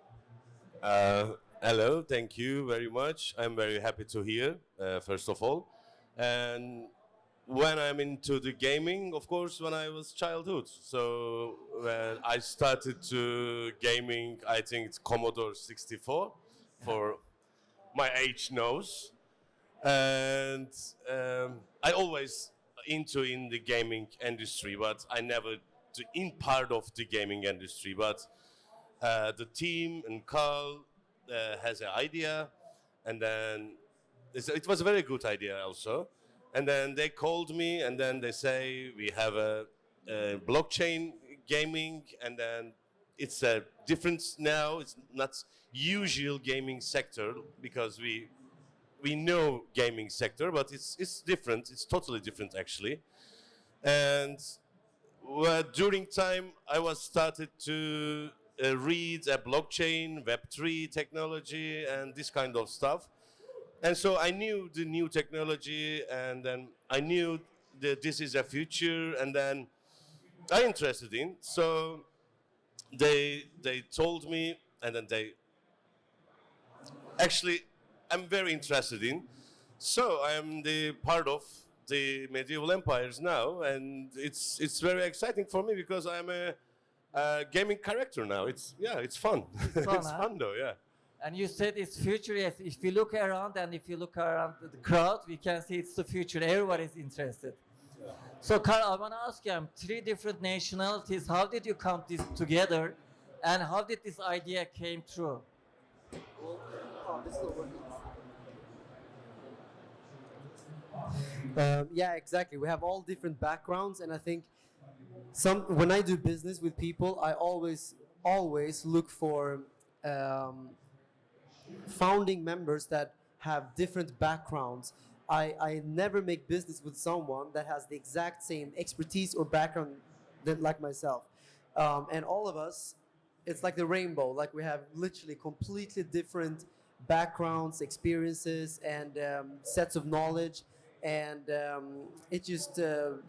Hello, thank you very much. I'm very happy to hear, first of all. And when I'm into the gaming, of course, when I was childhood. So when I started to gaming, I think it's Commodore 64 for my age knows. And I always in the gaming industry, but I never in part of the gaming industry. But the team and Carl has an idea, and then it was a very good idea also. And then they called me, and then they say we have a blockchain gaming, and then it's a difference now. It's not usual gaming sector because we know gaming sector, but it's different. It's totally different actually. And during time I was started to read a blockchain, Web3 technology, and this kind of stuff. And so I knew the new technology, and then I knew that this is a future, and then I interested in. So they told me, and then they actually I'm very interested in. So I am the part of the medieval empires now, and it's very exciting for me because I'm a gaming character now. It's fun. It's fun, It's huh? fun though, yeah. And you said it's future. Yes, if we look around and if you look around the crowd, we can see it's the future. Everybody is interested. So, Carl, I want to ask you, three different nationalities. How did you come this together, and how did this idea came true? Yeah, exactly. We have all different backgrounds, and I think when I do business with people, I always look for founding members that have different backgrounds. I never make business with someone that has the exact same expertise or background like myself. And all of us, it's like the rainbow. Like we have literally completely different backgrounds, experiences, and sets of knowledge. And it just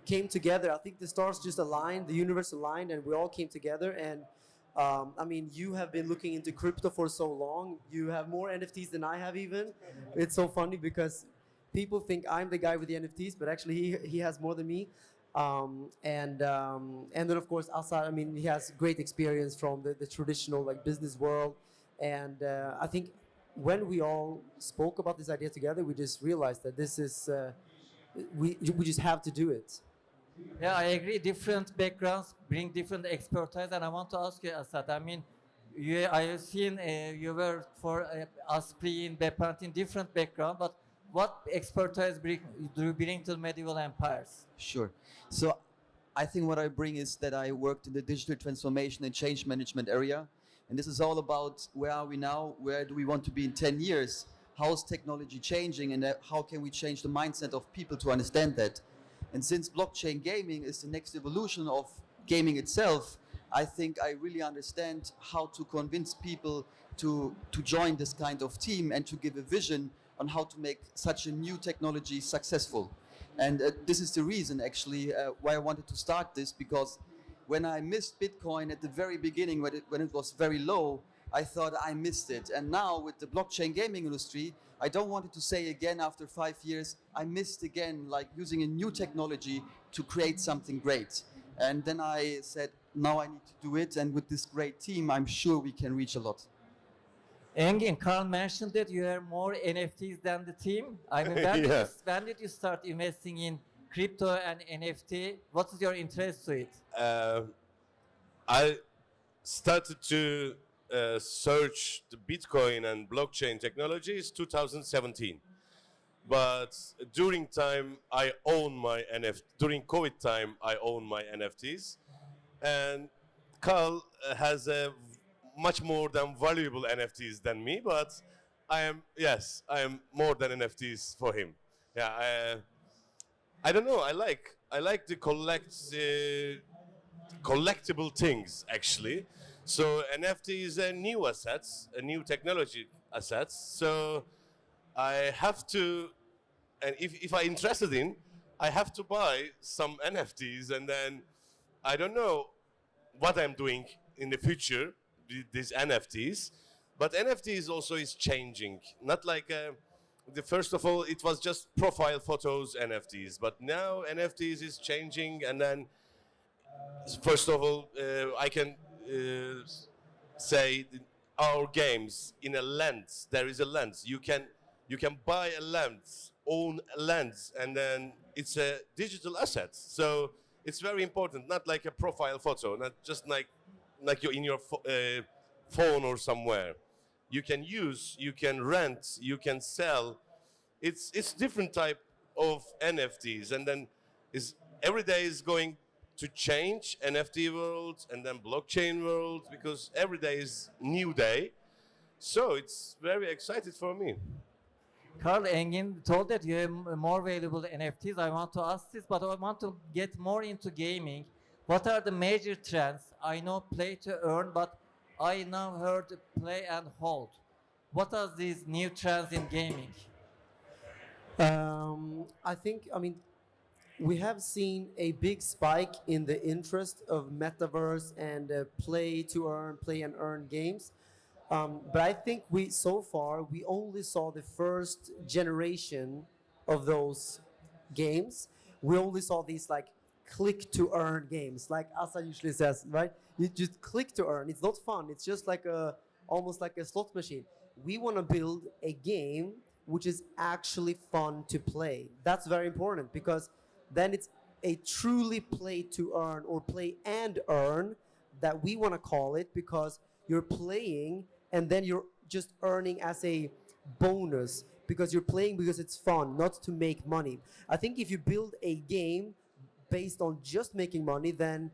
came together. I think the stars just aligned, the universe aligned, and we all came together. And I mean, you have been looking into crypto for so long. You have more NFTs than I have even. It's so funny because people think I'm the guy with the NFTs, but actually he has more than me. And then of course Asad, I mean, he has great experience from the traditional like business world. And I think when we all spoke about this idea together, we just realized that this is we just have to do it. Yeah, I agree. Different backgrounds bring different expertise, and I want to ask you, Asad. I mean, I have seen you were for Asprey in Bepantin, different background, but what expertise do you bring to the medieval empires? Sure. So I think what I bring is that I worked in the digital transformation and change management area. And this is all about where are we now? Where do we want to be in 10 years? How is technology changing? And how can we change the mindset of people to understand that? And since blockchain gaming is the next evolution of gaming itself, I think I really understand how to convince people to join this kind of team and to give a vision on how to make such a new technology successful. And this is the reason actually why I wanted to start this, because when I missed Bitcoin at the very beginning, when it was very low, I thought I missed it. And now with the blockchain gaming industry, I don't want it to say again after 5 years, I missed again, like using a new technology to create something great. And then I said, now I need to do it. And with this great team, I'm sure we can reach a lot. Engin, Carl mentioned that you have more NFTs than the team. I mean, when did you start investing in crypto and NFT? What is your interest to it? I started to search the Bitcoin and blockchain technologies 2017. But during time, I own my NFT. During COVID time, I own my NFTs. And Carl has a much more than valuable NFTs than me, but I am more than NFTs for him. Yeah, I don't know. I like the collectible things actually. So NFT is a new asset, a new technology asset. So I have to, and if I'm interested in, I have to buy some NFTs, and then I don't know what I'm doing in the future with these NFTs, but NFTs also is changing. Not like first of all, it was just profile photos NFTs, but now NFTs is changing, and then first of all, I can say our games in a lens. There is a lens. You can buy a lens, own a lens, and then it's a digital asset. So it's very important. Not like a profile photo, not just like you're in your phone or somewhere. You can use, you can rent, you can sell. It's different type of NFTs, and then every day is going to change, NFT world and then blockchain world, because every day is new day. So it's very excited for me. Carl, Engin told that you have more valuable NFTs. I want to ask this, but I want to get more into gaming. What are the major trends? I know play to earn, but I now heard play and hold. What are these new trends in gaming? I think, I mean, we have seen a big spike in the interest of metaverse and play to earn, play and earn games. But I think so far we only saw the first generation of those games. We only saw these like click to earn games, like Asa usually says, right? You just click to earn. It's not fun. It's just like almost like a slot machine. We want to build a game which is actually fun to play. That's very important because then it's a truly play to earn or play and earn that we want to call it, because you're playing and then you're just earning as a bonus because you're playing because it's fun, not to make money. I think if you build a game based on just making money, then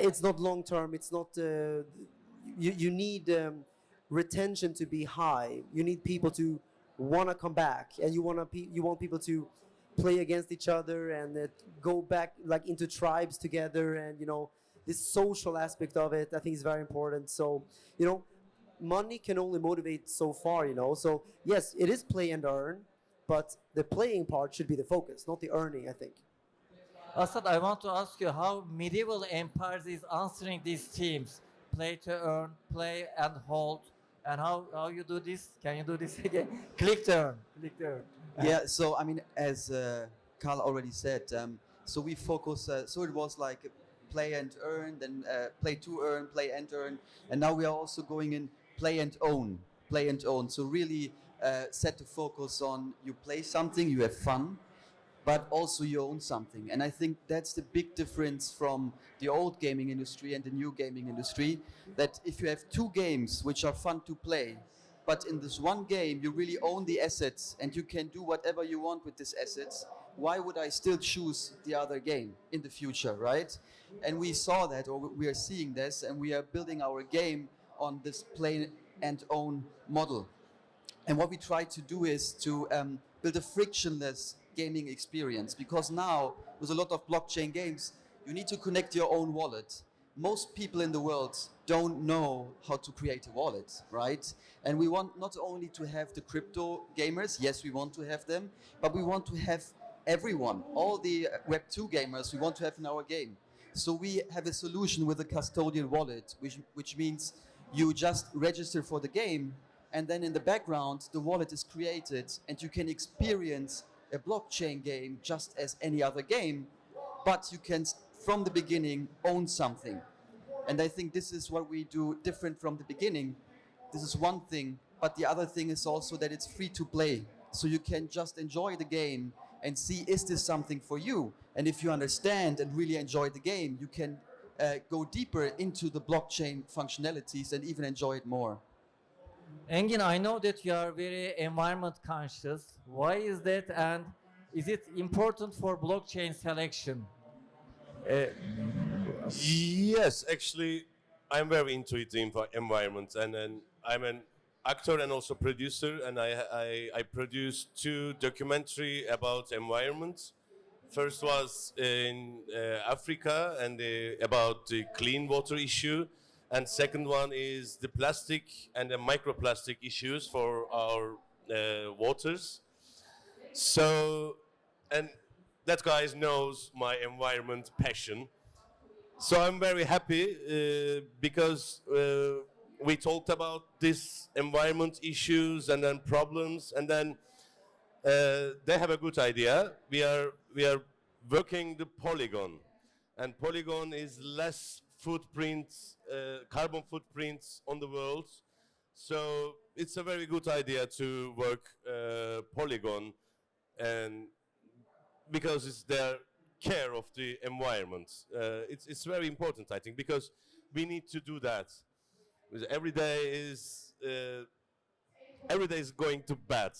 it's not long term. It's not. You need retention to be high. You need people to want to come back, and you want people to play against each other and go back like into tribes together, and this social aspect of it I think is very important. So money can only motivate so far. So yes, it is play and earn, but the playing part should be the focus, not the earning, I think. Asad, I want to ask you how medieval empires is answering these themes: play to earn, play and hold, and how you do this? Can you do this again? Click to earn, click to earn. Yeah, so I mean, as Carl already said, so we focus, so it was like play and earn, then play to earn, play and earn, and now we are also going in play and own, play and own. So really set the focus on you play something, you have fun, but also you own something. And I think that's the big difference from the old gaming industry and the new gaming industry, that if you have two games which are fun to play, but in this one game you really own the assets and you can do whatever you want with these assets, why would I still choose the other game in the future, right? And we saw that, or we are seeing this, and we are building our game on this play and own model. And what we try to do is to build a frictionless gaming experience, because now with a lot of blockchain games you need to connect your own wallet. Most people in the world don't know how to create a wallet, right? And we want not only to have the crypto gamers, yes, we want to have them, but we want to have everyone, all the Web2 gamers we want to have in our game. So we have a solution with a custodial wallet, which means you just register for the game, and then in the background the wallet is created and you can experience a blockchain game just as any other game, but you can from the beginning own something. And I think this is what we do different from the beginning. This is one thing, but the other thing is also that it's free to play. So you can just enjoy the game and see, is this something for you? And if you understand and really enjoy the game, you can go deeper into the blockchain functionalities and even enjoy it more. Engin, I know that you are very environment conscious. Why is that, and is it important for blockchain selection? Yes, actually, I'm very into it, the environment, and then I'm an actor and also producer, and I produced 2 documentary about environment. First was in Africa and about the clean water issue, and second one is the plastic and the microplastic issues for our waters. So, and that guy knows my environment passion. So I'm very happy because we talked about these environment issues and then problems, and then they have a good idea. We are working the Polygon, and Polygon is less carbon footprints on the world. So it's a very good idea to work Polygon, and because it's their care of the environment. It's very important, I think, because we need to do that. Every day is going to bad,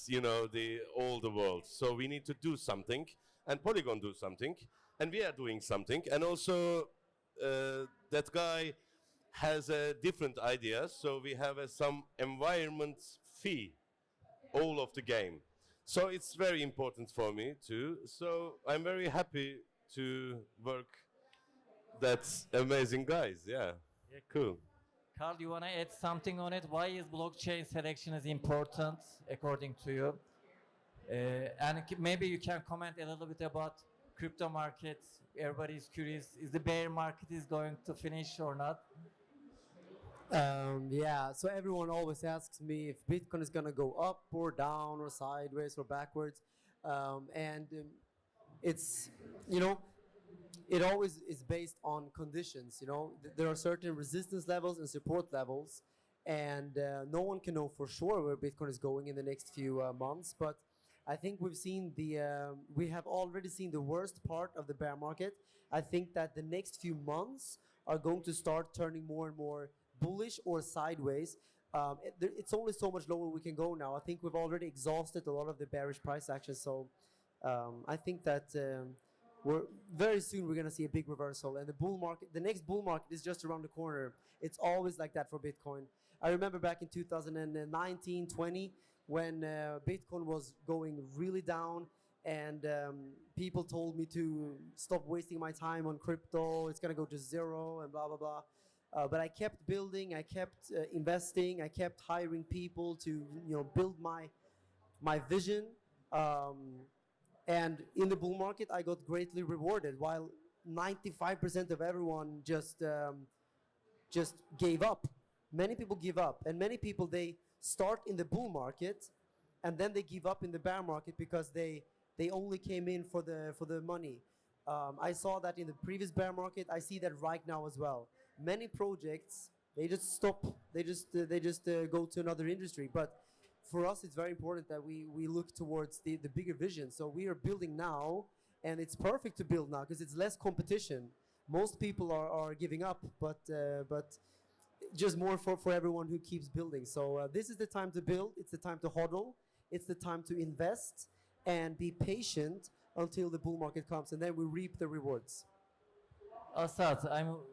all the world. So we need to do something, and Polygon do something, and we are doing something. And also, that guy has a different idea. So we have some environment fee, all of the game. So it's very important for me too. So I'm very happy to work that amazing guys. Yeah, cool. Carl, you want to add something on it? Why is blockchain selection is important according to you? And maybe you can comment a little bit about crypto market. Everybody's curious. Is the bear market is going to finish or not? Yeah, so everyone always asks me if Bitcoin is gonna go up or down or sideways or backwards, it's you know it always is based on conditions. There are certain resistance levels and support levels, and no one can know for sure where Bitcoin is going in the next few months. But I think we have already seen the worst part of the bear market. I think that the next few months are going to start turning more and more bullish or sideways. It's only so much lower we can go now. I think we've already exhausted a lot of the bearish price action. So I think that very soon we're going to see a big reversal, and the next bull market is just around the corner. It's always like that for Bitcoin. I remember back in 2019, 20, when Bitcoin was going really down, and people told me to stop wasting my time on crypto. It's going to go to zero and blah, blah, blah. But I kept building, I kept investing, I kept hiring people to build my vision. And in the bull market, I got greatly rewarded, while 95% of everyone just gave up. Many people give up, and many people, they start in the bull market, and then they give up in the bear market because they only came in for the money. I saw that in the previous bear market. I see that right now as well. Many projects, they just stop. They just go to another industry. But for us, it's very important that we look towards the bigger vision. So we are building now, and it's perfect to build now because it's less competition. Most people are giving up, but just more for everyone who keeps building. So this is the time to build. It's the time to hodl. It's the time to invest and be patient until the bull market comes, and then we reap the rewards. Asad,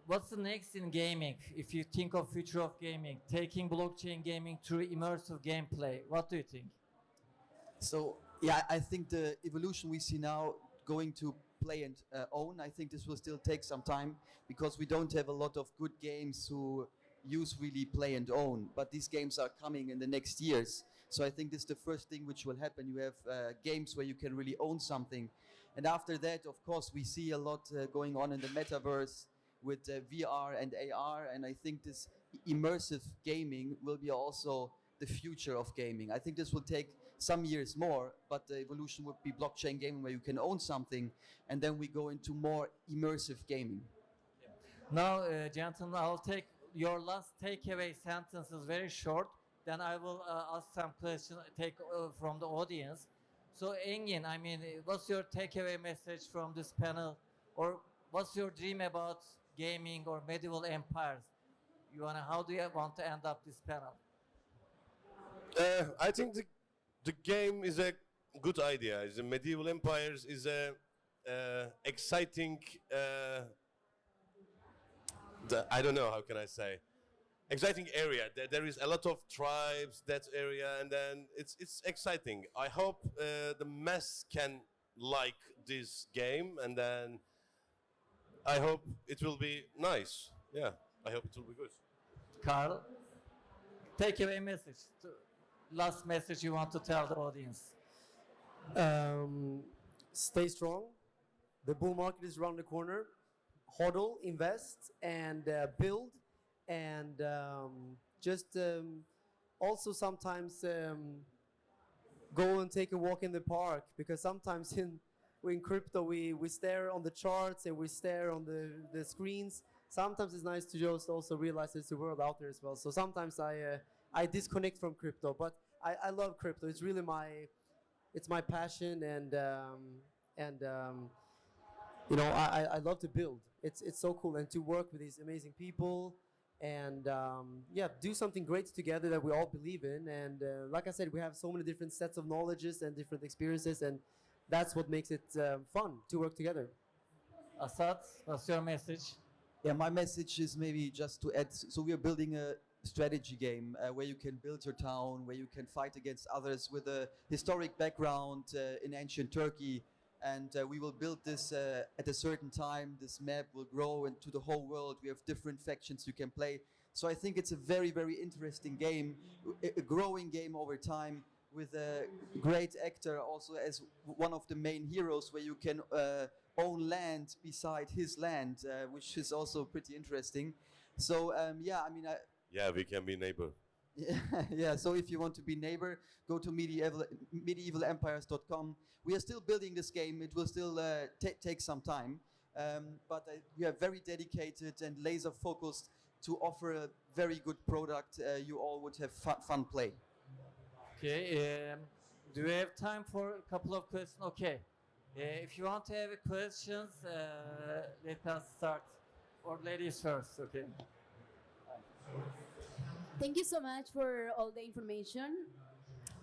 what's the next in gaming? If you think of future of gaming, taking blockchain gaming through immersive gameplay, what do you think? So yeah, I think the evolution we see now going to play and own, I think this will still take some time because we don't have a lot of good games who use really play and own, but these games are coming in the next years. So I think this is the first thing which will happen. You have games where you can really own something. And after that, of course, we see a lot going on in the metaverse with VR and AR. And I think this immersive gaming will be also the future of gaming. I think this will take some years more, but the evolution would be blockchain gaming where you can own something. And then we go into more immersive gaming. Now, gentlemen, I'll take your last takeaway sentences very short. Then I will ask some questions from the audience. So Engin, what's your takeaway message from this panel? Or what's your dream about gaming or medieval empires? How do you want to end up this panel? I think the game is a good idea. The medieval empires is a exciting. I don't know how can I say. Exciting area. There is a lot of tribes that area, and then it's exciting. I hope the mass can like this game, and then I hope it will be nice. Yeah, I hope it will be good. Carl, takeaway message. Last message you want to tell the audience. Stay strong. The bull market is around the corner. Hodl, invest, and build. And also sometimes go and take a walk in the park, because sometimes in crypto we stare on the charts and we stare on the screens. Sometimes it's nice to just also realize there's a world out there as well. So sometimes I disconnect from crypto, but I love crypto. It's really my passion, and I love to build. It's so cool, and to work with these amazing people. And do something great together that we all believe in. And like I said, we have so many different sets of knowledges and different experiences, and that's what makes it fun to work together. Asad, what's your message? Yeah, my message is maybe just to add. So we are building a strategy game where you can build your town, where you can fight against others with a historic background in ancient Turkey. And we will build this at a certain time. This map will grow into the whole world. We have different factions you can play. So I think it's a very, very interesting game, a growing game over time, with a great actor also as one of the main heroes, where you can own land beside his land, which is also pretty interesting. So yeah, I mean, Yeah, we can be neighbor. yeah. So if you want to be neighbor, go to medievalempires.com. We are still building this game. It will still take some time, but we are very dedicated and laser focused to offer a very good product. You all would have fun play. Okay. Do we have time for a couple of questions? Okay. If you want to have questions, let us start. Or ladies first, okay? Thank you so much for all the information.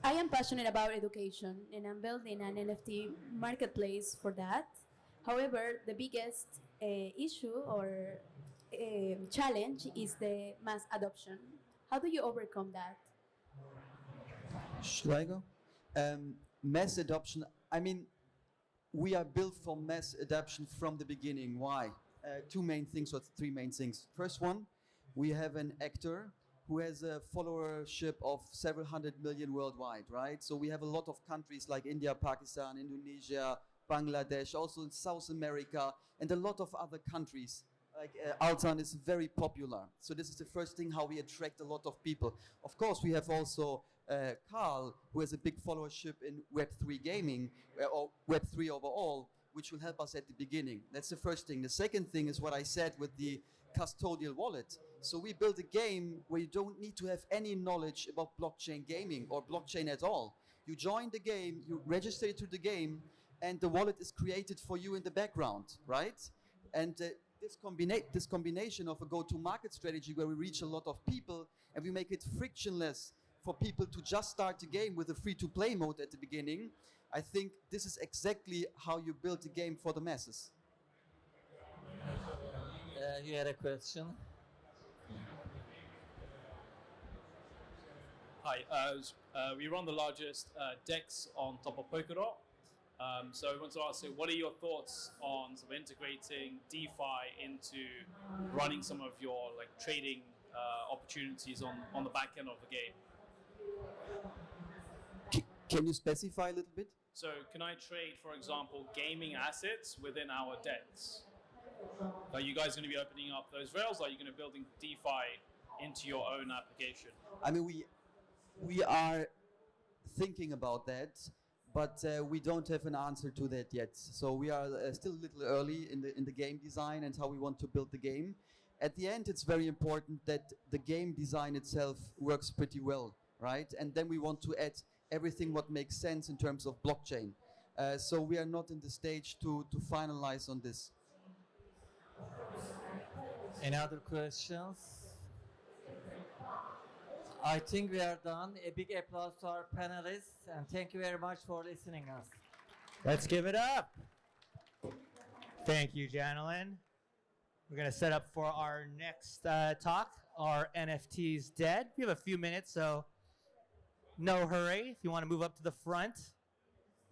I am passionate about education and I'm building an NFT marketplace for that. However, the biggest issue or challenge is the mass adoption. How do you overcome that? Should I go? Mass adoption. I mean, we are built for mass adoption from the beginning. Why? Two main things or three main things. First one, we have an actor who has a followership of several hundred million worldwide, right? So we have a lot of countries like India, Pakistan, Indonesia, Bangladesh, also in South America, and a lot of other countries. Like Altan is very popular. So this is the first thing how we attract a lot of people. Of course, we have also Carl, who has a big followership in Web3 gaming, or Web3 overall, which will help us at the beginning. That's the first thing. The second thing is what I said with the custodial wallet. So we built a game where you don't need to have any knowledge about blockchain gaming or blockchain at all. You join the game, you register to the game, and the wallet is created for you in the background, right? And this combination of a go-to-market strategy where we reach a lot of people and we make it frictionless for people to just start the game with a free-to-play mode at the beginning, I think this is exactly how you build a game for the masses. You had a question? Hi, we run the largest DEX on top of Polkadot. So I want to ask you, what are your thoughts on sort of integrating DeFi into running some of your like trading opportunities on the back end of the game? Can you specify a little bit? So can I trade, for example, gaming assets within our DEX? Are you guys going to be opening up those rails? Or are you going to be building DeFi into your own application? I mean, we are thinking about that, but we don't have an answer to that yet. So we are still a little early in the game design and how we want to build the game. At the end, it's very important that the game design itself works pretty well, right? And then we want to add everything what makes sense in terms of blockchain. So we are not in the stage to finalize on this. Any other questions? I think we are done. A big applause to our panelists and thank you very much for listening us. Let's give it up. Thank you, gentlemen. We're going to set up for our next talk. Our NFT's dead. We have a few minutes, so no hurry. If you want to move up to the front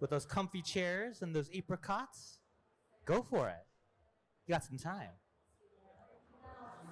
with those comfy chairs and those apricots, go for it. You got some time.